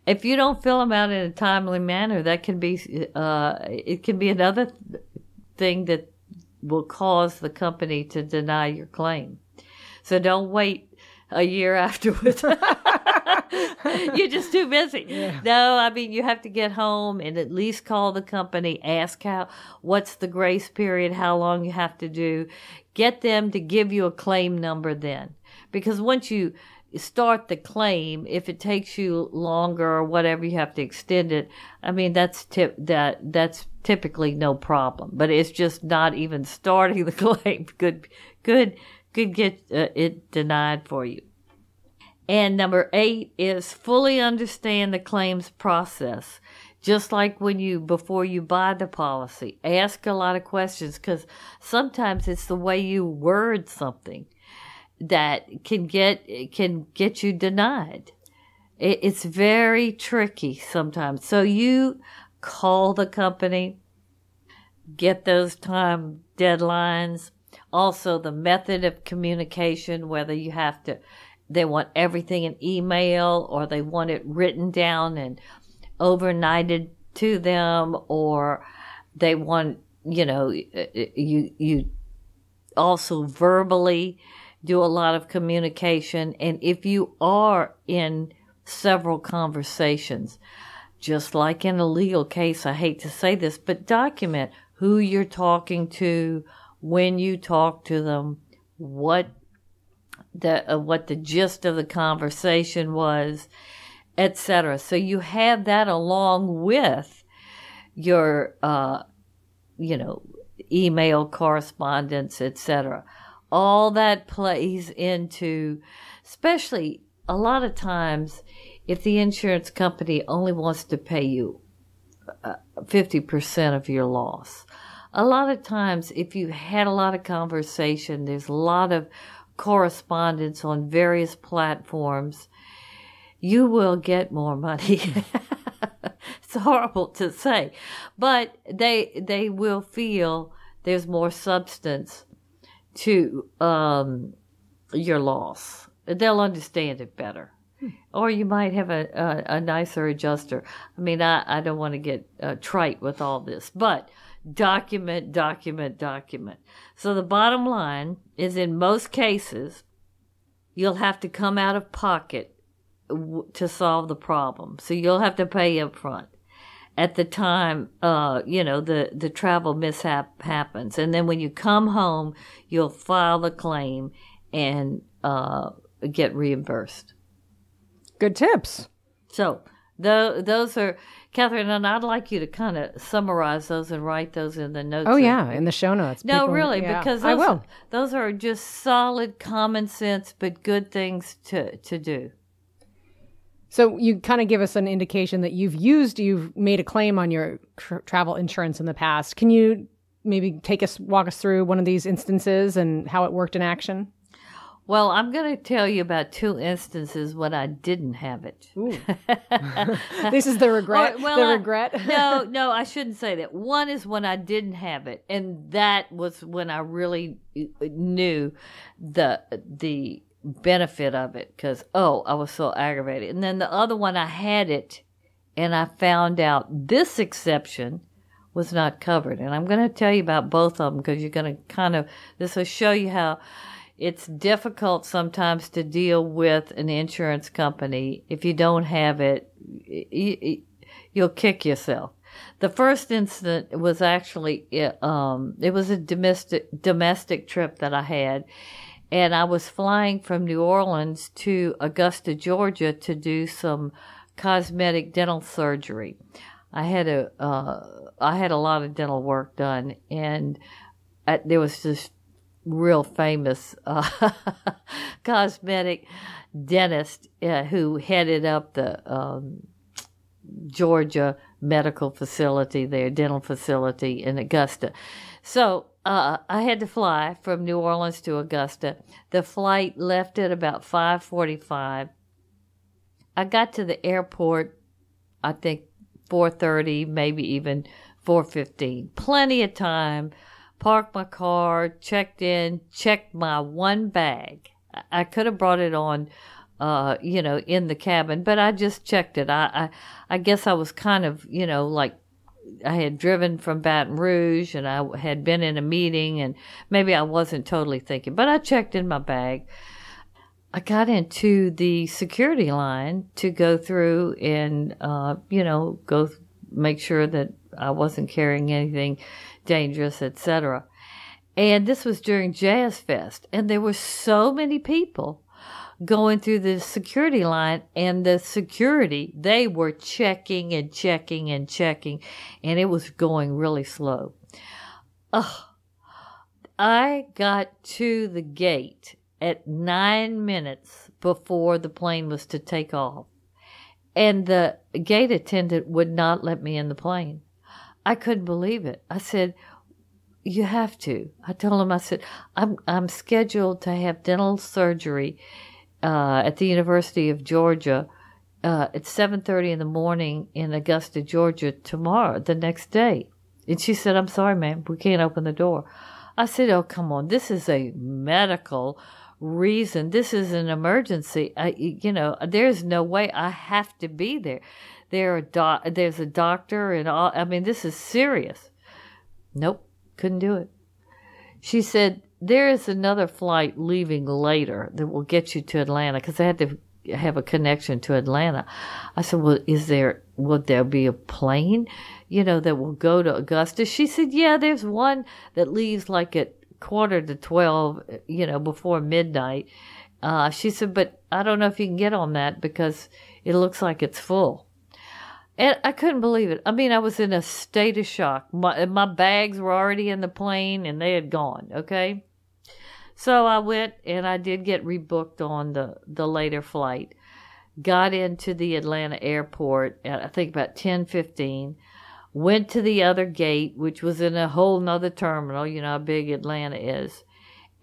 [SPEAKER 1] If you don't fill them out in a timely manner, that can be it can be another thing that will cause the company to deny your claim. So don't wait a year afterwards. You're just too busy. Yeah. No, I mean, you have to get home and at least call the company, ask what's the grace period, how long you have to do. Get them to give you a claim number then. Because once you start the claim, if it takes you longer or whatever, you have to extend it. I mean, that's typically no problem. But it's just not even starting the claim could get it denied for you. And number 8 is fully understand the claims process. Just like before you buy the policy, ask a lot of questions, because sometimes it's the way you word something that can get you denied. It's very tricky sometimes. So you call the company, get those time deadlines, also the method of communication, whether they want everything in email or they want it written down and overnighted to them, or they want, you also verbally do a lot of communication. And if you are in several conversations, just like in a legal case, I hate to say this, but document who you're talking to, when you talk to them, what the gist of the conversation was, etc. So you have that along with your, email correspondence, etc. All that plays into, especially a lot of times, if the insurance company only wants to pay you 50% of your loss. A lot of times, if you had a lot of conversation, there's a lot of correspondence on various platforms, you will get more money. It's horrible to say, but they will feel there's more substance to your loss. They'll understand it better. Or you might have a nicer adjuster. I mean, I don't want to get trite with all this, but document. So the bottom line is, in most cases, you'll have to come out of pocket to solve the problem. So you'll have to pay up front. At the time, the travel mishap happens. And then when you come home, you'll file the claim and get reimbursed.
[SPEAKER 3] Good tips.
[SPEAKER 1] So those are, Catherine, and I'd like you to kind of summarize those and write those in the notes.
[SPEAKER 3] Oh, yeah, in the show notes.
[SPEAKER 1] No, really, because those are just solid, common sense, but good things to do.
[SPEAKER 3] So you kind of give us an indication that you've made a claim on your travel insurance in the past. Can you maybe walk us through one of these instances and how it worked in action?
[SPEAKER 1] Well, I'm going to tell you about 2 instances when I didn't have it.
[SPEAKER 3] This is the regret. Regret.
[SPEAKER 1] No, I shouldn't say that. One is when I didn't have it, and that was when I really knew the benefit of it, because I was so aggravated. And then the other one, I had it, and I found out this exception was not covered. And I'm going to tell you about both of them, because you're going to this will show you how it's difficult sometimes to deal with an insurance company. If you don't have it, you'll kick yourself. The first incident was actually, it was a domestic trip that I had, and I was flying from New Orleans to Augusta, Georgia, to do some cosmetic dental surgery. I had a lot of dental work done, and there was this real famous cosmetic dentist who headed up the Georgia medical facility there, dental facility in Augusta. So I had to fly from New Orleans to Augusta. The flight left at about 5:45. I got to the airport, I think 4:30, maybe even 4:15. Plenty of time. Parked my car, checked in, checked my one bag. I could have brought it on, in the cabin, but I just checked it. I guess I was kind of, like I had driven from Baton Rouge and I had been in a meeting, and maybe I wasn't totally thinking, but I checked in my bag. I got into the security line to go through and, make sure that I wasn't carrying anything dangerous, etc. And this was during Jazz Fest, and there were so many people going through the security line, and the security, they were checking and checking and checking, and it was going really slow. I got to the gate at 9 minutes before the plane was to take off, and the gate attendant would not let me in the plane. I couldn't believe it. I said, you have to. I told him, I said, I'm scheduled to have dental surgery at the University of Georgia at 7:30 in the morning in Augusta, Georgia tomorrow, the next day. And she said, I'm sorry, ma'am, we can't open the door. I said, oh, come on, this is a medical reason. This is an emergency. There's no way. I have to be there. There's a doctor and all. I mean, this is serious. Nope, couldn't do it. She said, there is another flight leaving later that will get you to Atlanta, because I had to have a connection to Atlanta. I said, well, will there be a plane, that will go to Augusta? She said, yeah, there's one that leaves like at 11:45, before midnight. She said, but I don't know if you can get on that because it looks like it's full. And I couldn't believe it. I mean, I was in a state of shock. My bags were already in the plane and they had gone, okay? So I went and I did get rebooked on the later flight. Got into the Atlanta airport at, I think, about 10:15. Went to the other gate, which was in a whole nother terminal. You know how big Atlanta is.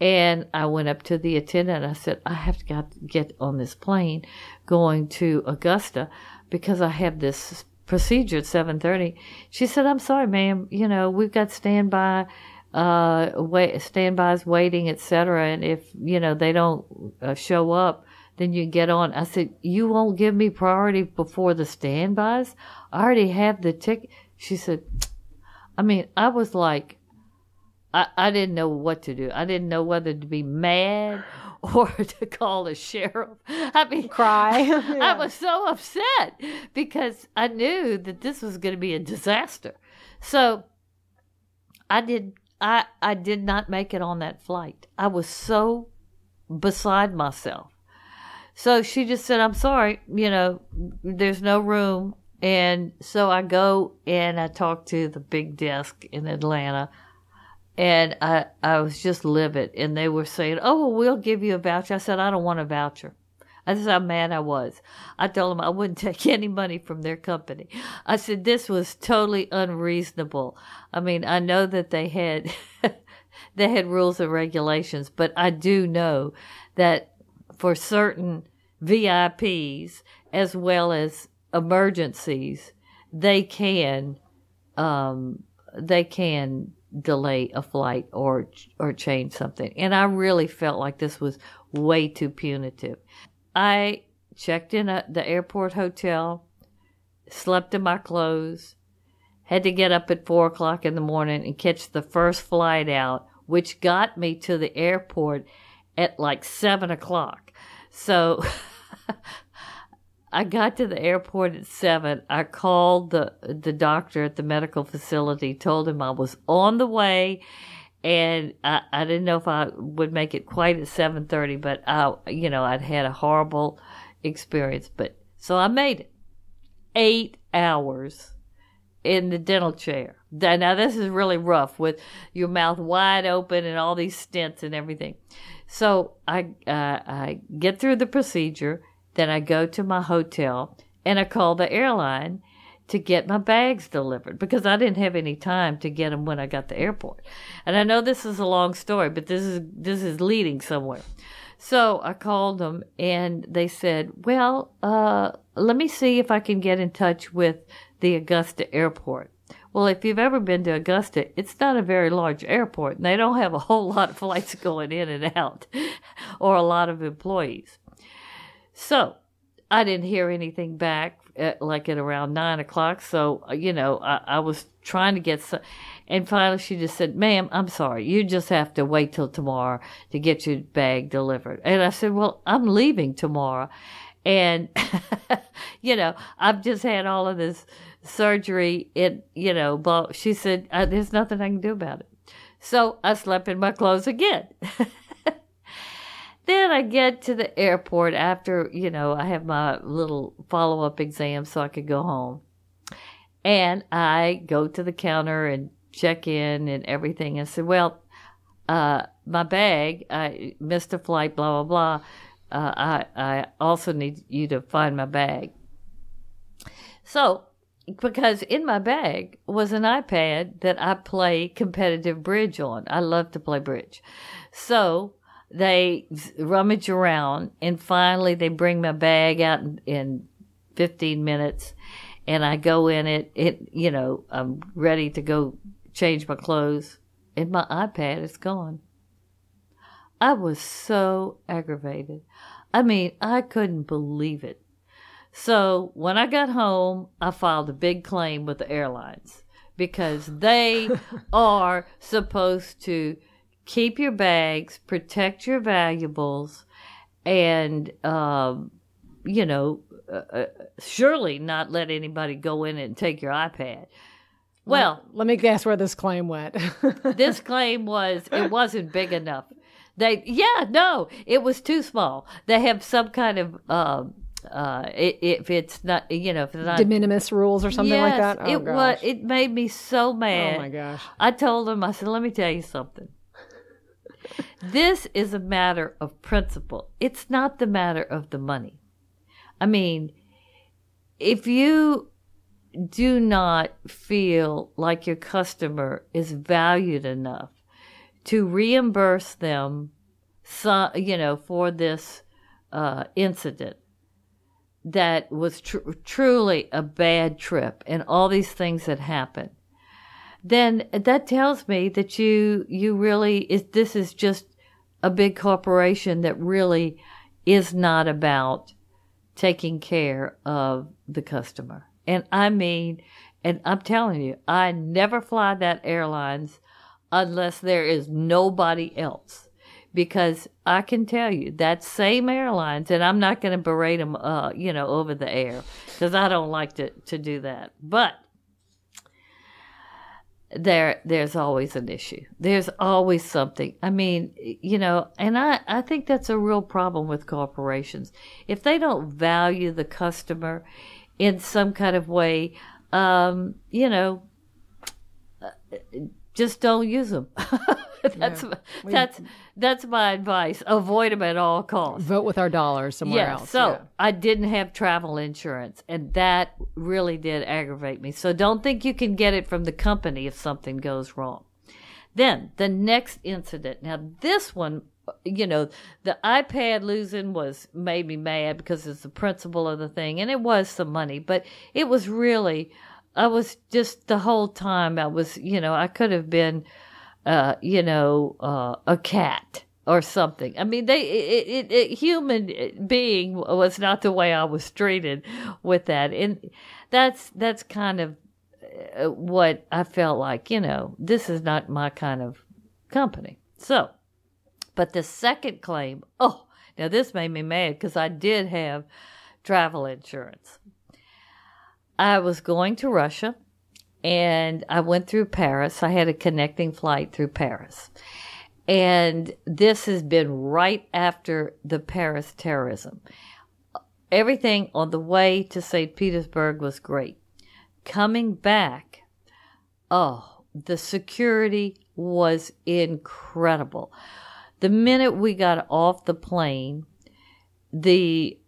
[SPEAKER 1] And I went up to the attendant. I said, I have to get on this plane going to Augusta because I have this procedure at 7:30. She said, I'm sorry, ma'am. We've got standbys waiting, etc. And if, they don't show up, then you get on. I said, you won't give me priority before the standbys? I already have the ticket. She said, I was like, I didn't know what to do. I didn't know whether to be mad or to call the sheriff.
[SPEAKER 3] Cry. Yeah.
[SPEAKER 1] I was so upset because I knew that this was going to be a disaster. So I did not make it on that flight. I was so beside myself. So she just said, I'm sorry, there's no room. And so I go and I talk to the big desk in Atlanta, and I was just livid. And they were saying, oh, well, we'll give you a voucher. I said, I don't want a voucher. That's how mad I was. I told them I wouldn't take any money from their company. I said, this was totally unreasonable. I know that they had rules and regulations, but I do know that for certain VIPs as well as emergencies, they can delay a flight or change something. And I really felt like this was way too punitive. I checked in at the airport hotel, slept in my clothes, had to get up at 4 o'clock in the morning and catch the first flight out, which got me to the airport at like 7 o'clock. So I got to the airport at 7. I called the doctor at the medical facility, told him I was on the way, and I didn't know if I would make it quite at 7:30, but I'd had a horrible experience. But so I made it. 8 hours in the dental chair. Now this is really rough with your mouth wide open and all these stents and everything. So I get through the procedure. Then I go to my hotel and I call the airline to get my bags delivered because I didn't have any time to get them when I got to the airport. And I know this is a long story, but this is leading somewhere. So I called them and they said, well, let me see if I can get in touch with the Augusta airport. Well, if you've ever been to Augusta, it's not a very large airport and they don't have a whole lot of flights going in and out or a lot of employees. So I didn't hear anything back at around 9 o'clock. So, I was trying to get some, And finally she just said, ma'am, I'm sorry. You just have to wait till tomorrow to get your bag delivered. And I said, well, I'm leaving tomorrow. And, I've just had all of this surgery. But she said, there's nothing I can do about it. So I slept in my clothes again. Then I get to the airport after, I have my little follow-up exam so I could go home. And I go to the counter and check in and everything. And said, well, my bag, I missed a flight, blah, blah, blah. I also need you to find my bag. So, because in my bag was an iPad that I play competitive bridge on. I love to play bridge. So they rummage around, and finally they bring my bag out in 15 minutes, and I go in it. I'm ready to go change my clothes, and my iPad is gone. I was so aggravated. I mean, I couldn't believe it. So when I got home, I filed a big claim with the airlines because they are supposed to keep your bags, protect your valuables, and, surely not let anybody go in and take your iPad. Well,
[SPEAKER 3] let me guess where this claim went.
[SPEAKER 1] This claim it wasn't big enough. It was too small. They have some kind of, if it's not, if it's not
[SPEAKER 3] de minimis rules or something like that. Oh,
[SPEAKER 1] it made me so mad.
[SPEAKER 3] Oh my gosh!
[SPEAKER 1] I told them, I said, let me tell you something. This is a matter of principle. It's not the matter of the money. I mean, if you do not feel like your customer is valued enough to reimburse them, for this incident that was truly a bad trip and all these things that happened, then that tells me that you really this is just a big corporation that really is not about taking care of the customer. And I'm telling you, I never fly that airlines unless there is nobody else. Because I can tell you, that same airlines, and I'm not going to berate them, over the air, because I don't like to do that. But there's always an issue. There's always something. I mean, and I think that's a real problem with corporations. If they don't value the customer in some kind of way, just don't use them. That's my advice. Avoid them at all costs.
[SPEAKER 3] Vote with our dollars somewhere else.
[SPEAKER 1] So I didn't have travel insurance, and that really did aggravate me. So don't think you can get it from the company if something goes wrong. Then the next incident. Now this one, the iPad losing made me mad because it's the principle of the thing, and it was some money, but it was really, I was just the whole time I was, I could have been a cat or something. I mean, human being was not the way I was treated with that. And that's kind of what I felt like, this is not my kind of company. So, but the second claim, now this made me mad because I did have travel insurance. I was going to Russia. And I went through Paris. I had a connecting flight through Paris. And this has been right after the Paris terrorism. Everything on the way to St. Petersburg was great. Coming back, the security was incredible. The minute we got off the plane, the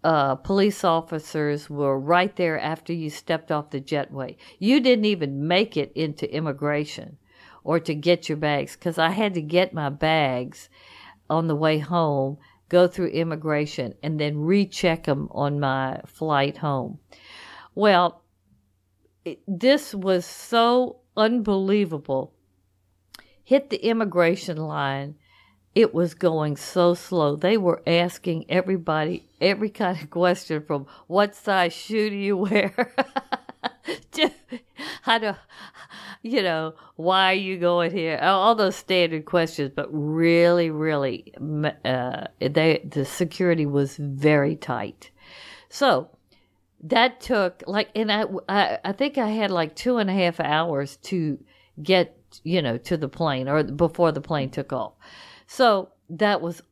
[SPEAKER 1] police officers were right there after you stepped off the jetway. You didn't even make it into immigration or to get your bags, because I had to get my bags on the way home, go through immigration, and then recheck them on my flight home. Well, this was so unbelievable. Hit the immigration line. It was going so slow. They were asking everybody every kind of question, from what size shoe do you wear How do, why are you going here? All those standard questions, but really, really, the security was very tight. So that took and I think I had 2.5 hours to get, to the plane or before the plane took off. So that was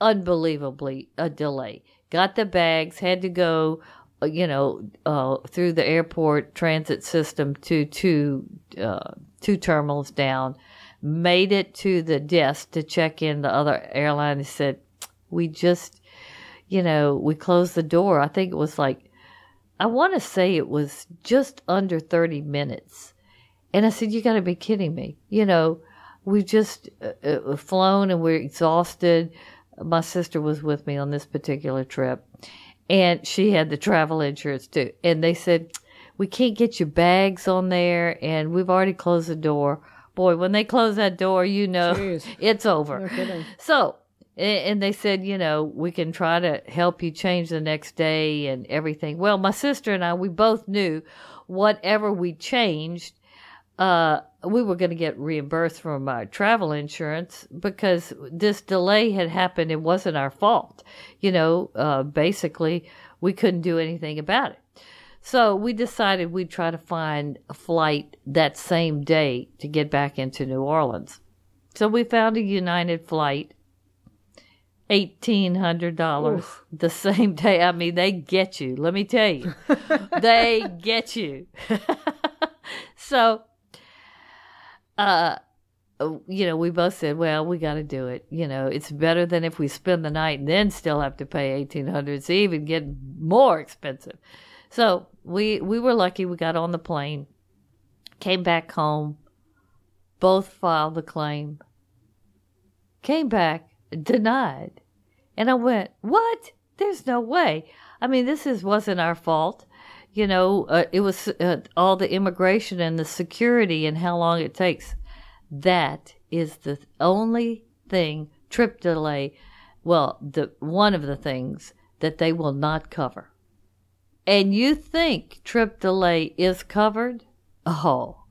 [SPEAKER 1] unbelievably a delay. Got the bags, had to go, through the airport transit system to two terminals down, made it to the desk to check in. The other airline said, we just, we closed the door. I think it was I want to say it was just under 30 minutes. And I said, you got to be kidding me. We've just flown and we're exhausted. My sister was with me on this particular trip, and she had the travel insurance too. And they said, we can't get your bags on there, and we've already closed the door. Boy, when they close that door, Jeez. It's over.
[SPEAKER 3] No kidding.
[SPEAKER 1] So, and they said, we can try to help you change the next day and everything. Well, my sister and I, we both knew whatever we changed, we were going to get reimbursed from our travel insurance because this delay had happened. It wasn't our fault. Basically, we couldn't do anything about it. So we decided we'd try to find a flight that same day to get back into New Orleans. So we found a United flight, $1,800 the same day. I mean, they get you. Let me tell you. They get you. So, we both said, well, we got to do it. It's better than if we spend the night and then still have to pay $1,800. It's even getting more expensive. So we were lucky. We got on the plane, came back home, both filed the claim, came back, denied. And I went, what? There's no way. I mean, wasn't our fault. It was all the immigration and the security and how long it takes. That is the only thing, trip delay, one of the things that they will not cover. And you think trip delay is covered? Oh.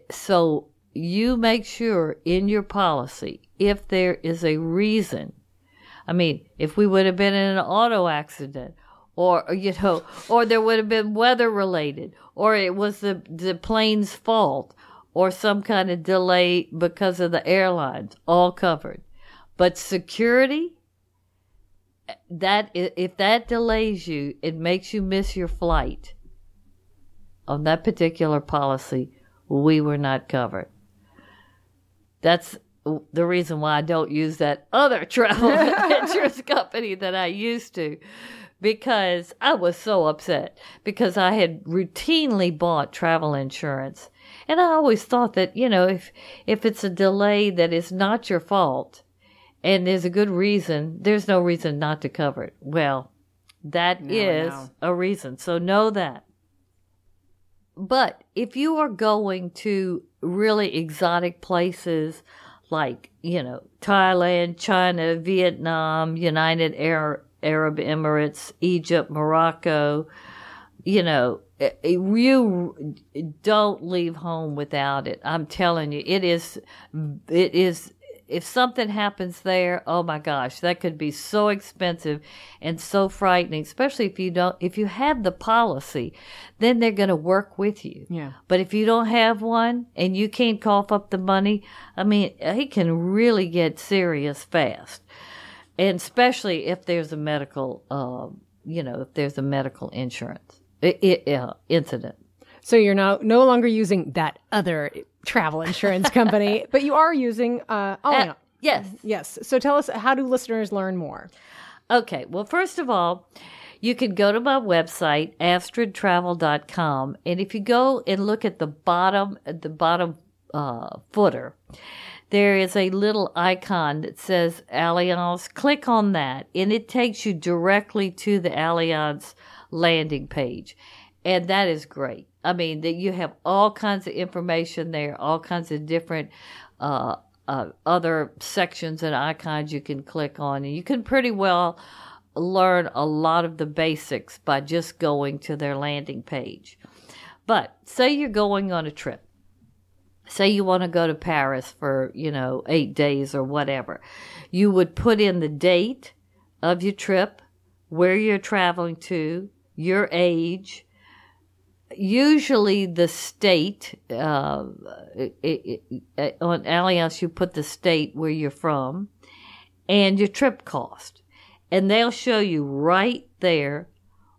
[SPEAKER 1] So you make sure in your policy, if there is a reason, I mean, if we would have been in an auto accident, or there would have been weather related, or it was the plane's fault, or some kind of delay because of the airlines, all covered. But security, if that delays you, it makes you miss your flight. On that particular policy, we were not covered. That's the reason why I don't use that other travel insurance company that I used to, because I was so upset because I had routinely bought travel insurance. And I always thought that, if it's a delay that is not your fault and there's a good reason, there's no reason not to cover it. Well, that is a reason. So know that. But if you are going to really exotic places like, Thailand, China, Vietnam, United Arab Emirates, Egypt, Morocco, you don't leave home without it. I'm telling you, it is, if something happens there, oh my gosh, that could be so expensive and so frightening, especially if you have the policy, then they're going to work with you.
[SPEAKER 3] Yeah.
[SPEAKER 1] But if you don't have one and you can't cough up the money, I mean, it can really get serious fast. And especially if there's a medical, if there's a medical insurance incident.
[SPEAKER 3] So you're no longer using that other travel insurance company, but you are using Allianz.
[SPEAKER 1] Yes.
[SPEAKER 3] Yes. So tell us, how do listeners learn more?
[SPEAKER 1] Okay. Well, first of all, you can go to my website, astridtravel.com, and if you go and look at the bottom footer, there is a little icon that says Allianz. Click on that, and it takes you directly to the Allianz landing page. And that is great. I mean, that you have all kinds of information there, all kinds of different other sections and icons you can click on. And you can pretty well learn a lot of the basics by just going to their landing page. But say you're going on a trip. Say you want to go to Paris for, 8 days or whatever. You would put in the date of your trip, where you're traveling to, your age. Usually the state, on Allianz, you put the state where you're from and your trip cost. And they'll show you right there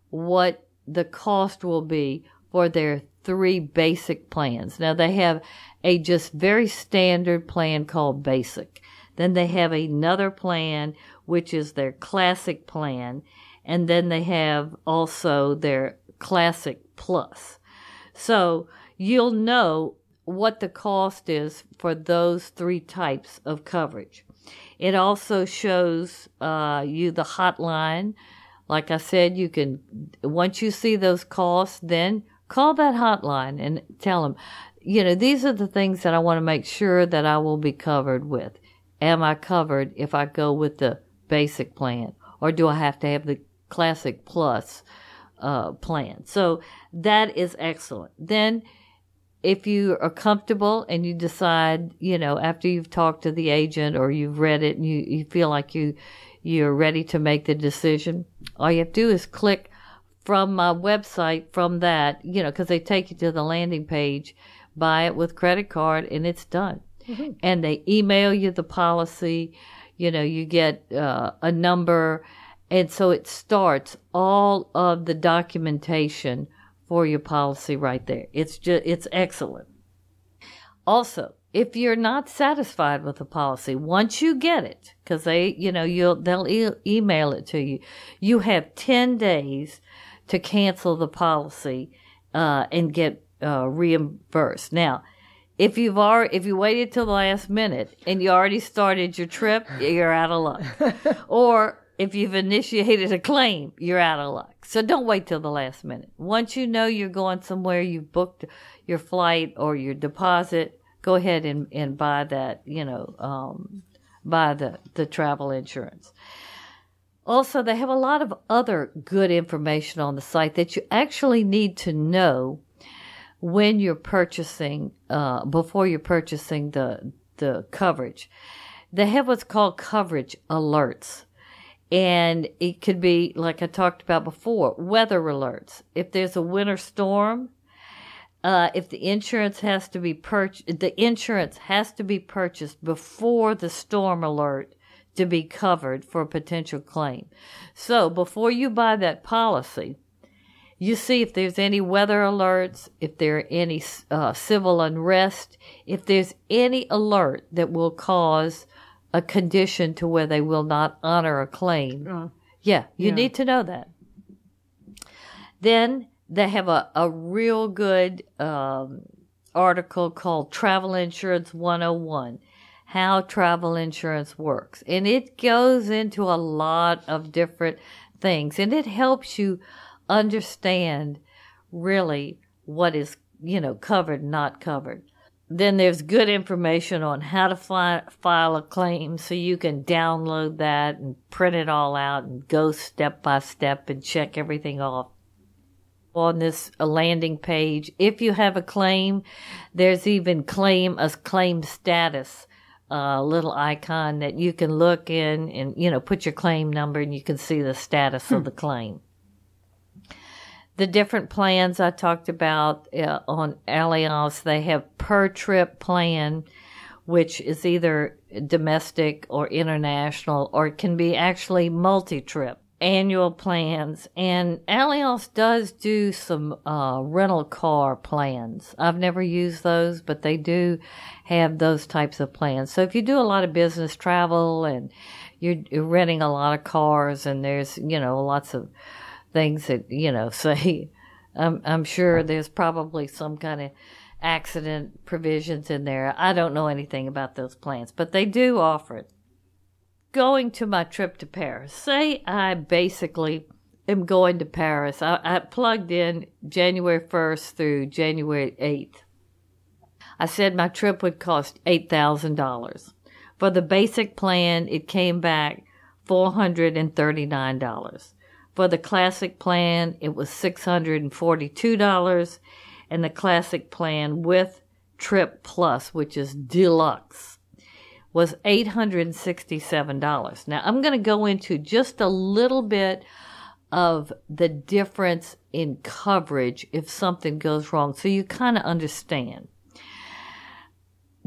[SPEAKER 1] what the cost will be for their 3 basic plans. Now, they have a just very standard plan called Basic. Then they have another plan, which is their Classic plan. And then they have also their Classic Plus. So you'll know what the cost is for those 3 types of coverage. It also shows you the hotline. Like I said, you can, once you see those costs, then call that hotline and tell them, these are the things that I want to make sure that I will be covered with. Am I covered if I go with the basic plan? Or do I have to have the Classic Plus plan? So that is excellent. Then if you are comfortable and you decide, after you've talked to the agent or you've read it and you feel like you're ready to make the decision, all you have to do is click from my website, from that, because they take you to the landing page, buy it with credit card, and it's done. Mm-hmm. And they email you the policy, you get a number, and so it starts all of the documentation for your policy right there. It's excellent. Also, if you're not satisfied with the policy, once you get it, because they'll email it to you, you have 10 days to cancel the policy and get reimbursed. Now, if you waited till the last minute and you already started your trip, you're out of luck. Or if you've initiated a claim, you're out of luck. So don't wait till the last minute. Once you know you're going somewhere, you've booked your flight or your deposit, go ahead and buy that, buy the travel insurance. Also, they have a lot of other good information on the site that you actually need to know when you're purchasing, before you're purchasing the coverage. They have what's called coverage alerts. And it could be, like I talked about before, weather alerts. If there's a winter storm, if the insurance has to be purchased before the storm alert to be covered for a potential claim. So before you buy that policy, you see if there's any weather alerts, if there are any civil unrest, if there's any alert that will cause a condition to where they will not honor a claim. You need to know that. Then they have a real good article called Travel Insurance 101, How Travel Insurance Works. And it goes into a lot of different things. And it helps you understand really what is, covered and not covered. Then there's good information on how to file a claim, so you can download that and print it all out and go step by step and check everything off. On this landing page, if you have a claim, there's even a claim status little icon that you can look in and, put your claim number and you can see the status of the claim. The different plans I talked about on Allianz, they have per trip plan, which is either domestic or international, or it can be actually multi-trip. Annual plans, and Allianz does do some rental car plans. I've never used those, but they do have those types of plans. So if you do a lot of business travel and you're renting a lot of cars, and there's lots of things that say, I'm sure there's probably some kind of accident provisions in there. I don't know anything about those plans, but they do offer it. Going to my trip to Paris. Say I basically am going to Paris. I plugged in January 1st through January 8th. I said my trip would cost $8,000. For the basic plan, it came back $439. For the classic plan, it was $642. and the classic plan with Trip Plus, which is deluxe, was $867. Now, I'm going to go into just a little bit of the difference in coverage if something goes wrong, so you kind of understand.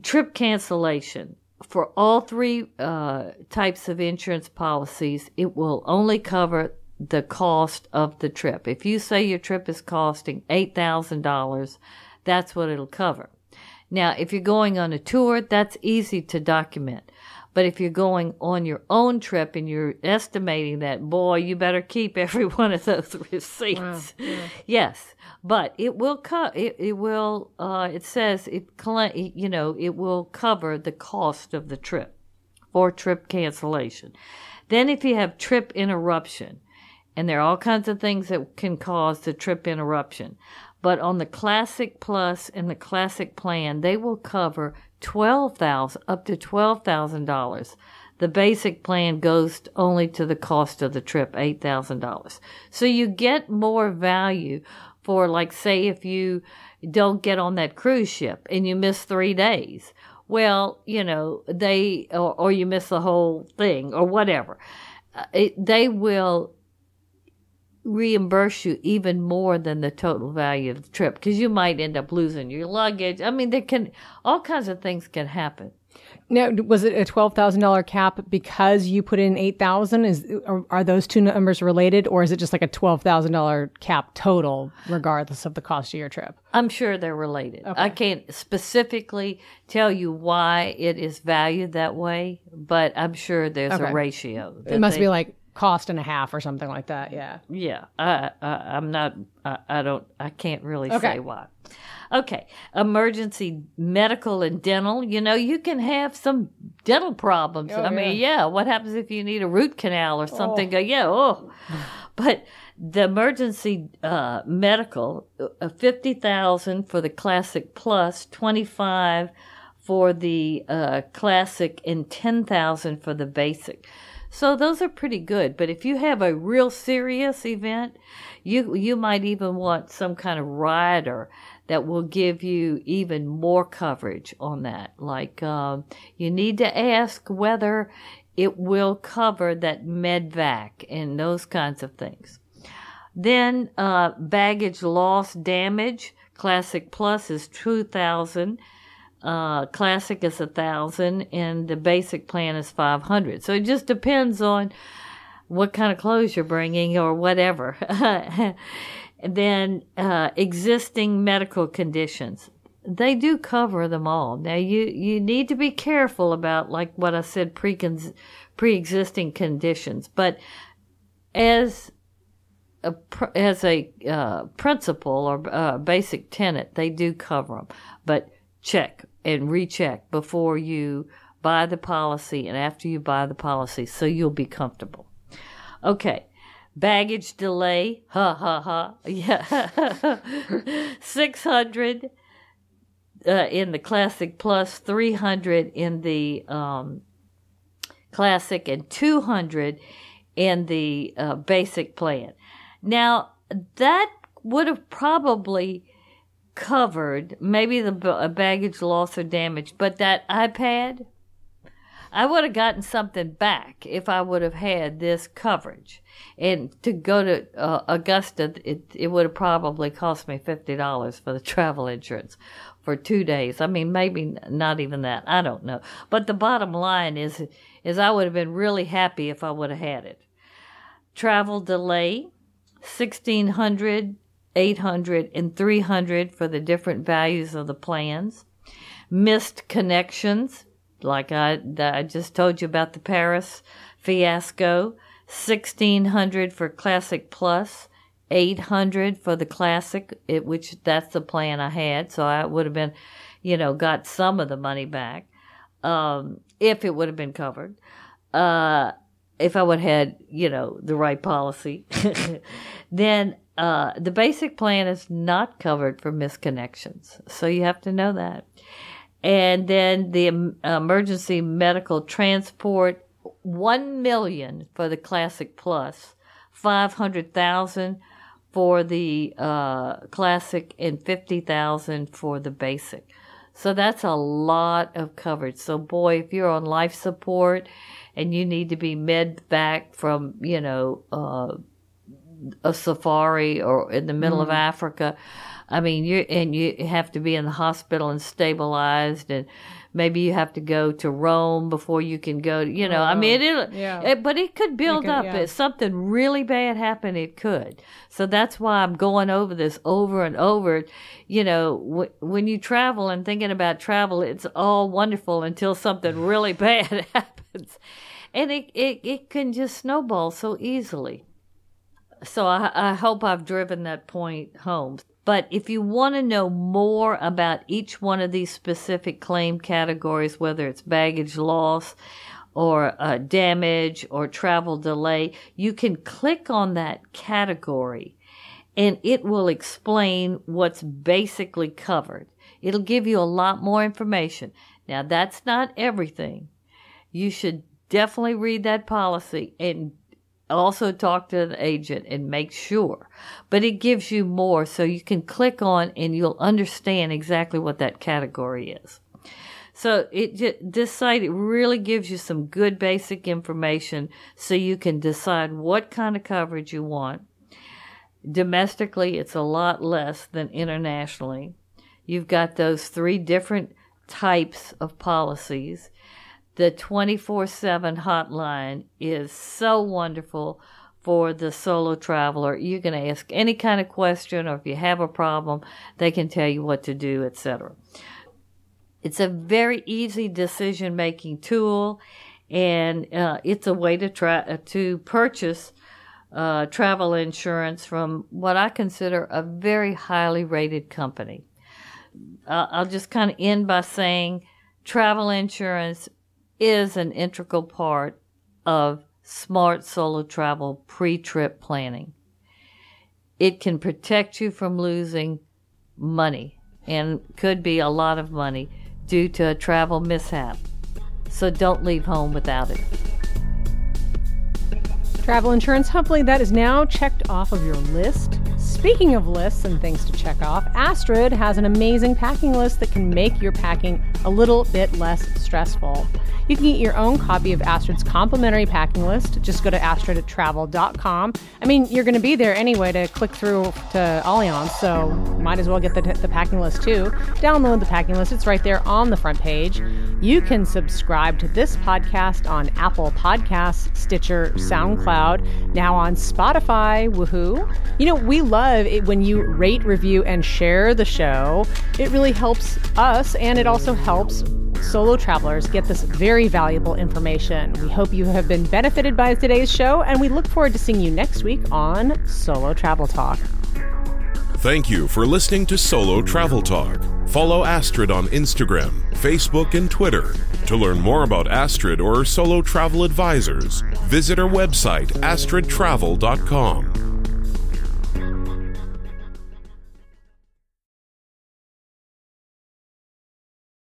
[SPEAKER 1] Trip cancellation. For all three types of insurance policies, it will only cover the cost of the trip. If you say your trip is costing $8,000, that's what it'll cover. Now, if you're going on a tour, that's easy to document. But if you're going on your own trip and you're estimating that, boy, you better keep every one of those receipts. Wow. Yeah. Yes, but it will it says it will cover the cost of the trip for trip cancellation. Then if you have trip interruption, and there are all kinds of things that can cause the trip interruption. But on the Classic Plus and the Classic Plan, they will cover up to $12,000. The basic plan goes only to the cost of the trip, $8,000. So you get more value for, like, say, if you don't get on that cruise ship and you miss 3 days. Well, or you miss the whole thing or whatever. They will reimburse you even more than the total value of the trip, because you might end up losing your luggage. I mean, all kinds of things can happen.
[SPEAKER 3] Now, was it a $12,000 cap because you put in $8,000? Are those two numbers related, or is it just like a $12,000 cap total, regardless of the cost of your trip?
[SPEAKER 1] I'm sure they're related.
[SPEAKER 3] Okay.
[SPEAKER 1] I can't specifically tell you why it is valued that way, but I'm sure there's a ratio.
[SPEAKER 3] It must be like cost and a half or something like that. Yeah.
[SPEAKER 1] Yeah. I can't really say why. Okay. Emergency medical and dental. You can have some dental problems. What happens if you need a root canal or something? But the emergency medical, $50,000 for the Classic Plus, $25,000 for the Classic, and $10,000 for the Basic. So those are pretty good. But if you have a real serious event, you might even want some kind of rider that will give you even more coverage on that. Like you need to ask whether it will cover that medvac and those kinds of things. Then baggage loss damage. Classic Plus is $2,000. Classic is $1,000, and the basic plan is $500. So it just depends on what kind of clothes you're bringing or whatever. And then existing medical conditions, they do cover them all. Now you need to be careful about, like what I said, pre-existing conditions. But as a principle or basic tenet, they do cover them. But check and recheck before you buy the policy and after you buy the policy, so you'll be comfortable. Okay. Baggage delay. Yeah. $600 in the Classic Plus, $300 in the Classic, and $200 in the basic plan. Now, that would have probably covered maybe the baggage loss or damage, but that iPad, I would have gotten something back if I would have had this coverage. And to go to Augusta, it would have probably cost me $50 for the travel insurance for 2 days. I mean, maybe not even that. I don't know. But the bottom line is I would have been really happy if I would have had it. Travel delay, $1,600, $800, and $300 for the different values of the plans. Missed connections, like I just told you about the Paris fiasco, $1,600 for Classic Plus, $800 for the Classic, which that's the plan I had, so I would have been, got some of the money back, if it would have been covered. If I would have had, the right policy. Then the basic plan is not covered for misconnections, so you have to know that. And then the emergency medical transport, $1 million for the Classic Plus, $500,000 for the classic and $50,000 for the basic. So that's a lot of coverage. So boy, if you're on life support and you need to be med back from, a safari or in the middle of Africa, I mean, you have to be in the hospital and stabilized, and maybe you have to go to Rome before you can go to, I mean, but it could build up. Yeah. If something really bad happened, it could. So that's why I'm going over this over and over. When you travel and thinking about travel, it's all wonderful until something really bad happens. And it can just snowball so easily. So I hope I've driven that point home. But if you want to know more about each one of these specific claim categories, whether it's baggage loss or damage or travel delay, you can click on that category and it will explain what's basically covered. It'll give you a lot more information. Now, that's not everything. You should definitely read that policy and also talk to an agent and make sure. But it gives you more, so you can click on and you'll understand exactly what that category is. So this site, it really gives you some good basic information so you can decide what kind of coverage you want. Domestically, it's a lot less than internationally. You've got those 3 different types of policies. The 24/7 hotline is so wonderful for the solo traveler. You can ask any kind of question, or if you have a problem, they can tell you what to do, etc. It's a very easy decision-making tool, and it's a way to purchase travel insurance from what I consider a very highly rated company. I'll just kind of end by saying travel insurance is an integral part of smart solo travel pre-trip planning. It can protect you from losing money, and could be a lot of money, due to a travel mishap. So don't leave home without it.
[SPEAKER 3] Travel insurance, hopefully that is now checked off of your list. Speaking of lists and things to check off, Astrid has an amazing packing list that can make your packing a little bit less stressful. You can get your own copy of Astrid's complimentary packing list. Just go to astridtravel.com. I mean, you're going to be there anyway to click through to Allianz, so might as well get the packing list too. Download the packing list. It's right there on the front page. You can subscribe to this podcast on Apple Podcasts, Stitcher, SoundCloud, now on Spotify. Woohoo! We love it when you rate, review, and share the show. It really helps us, and it also helps solo travelers get this very valuable information. We hope you have been benefited by today's show, and we look forward to seeing you next week on Solo Travel Talk.
[SPEAKER 2] Thank you for listening to Solo Travel Talk. Follow Astrid on Instagram, Facebook, and Twitter. To learn more about Astrid or her solo travel advisors, visit her website, astridtravel.com.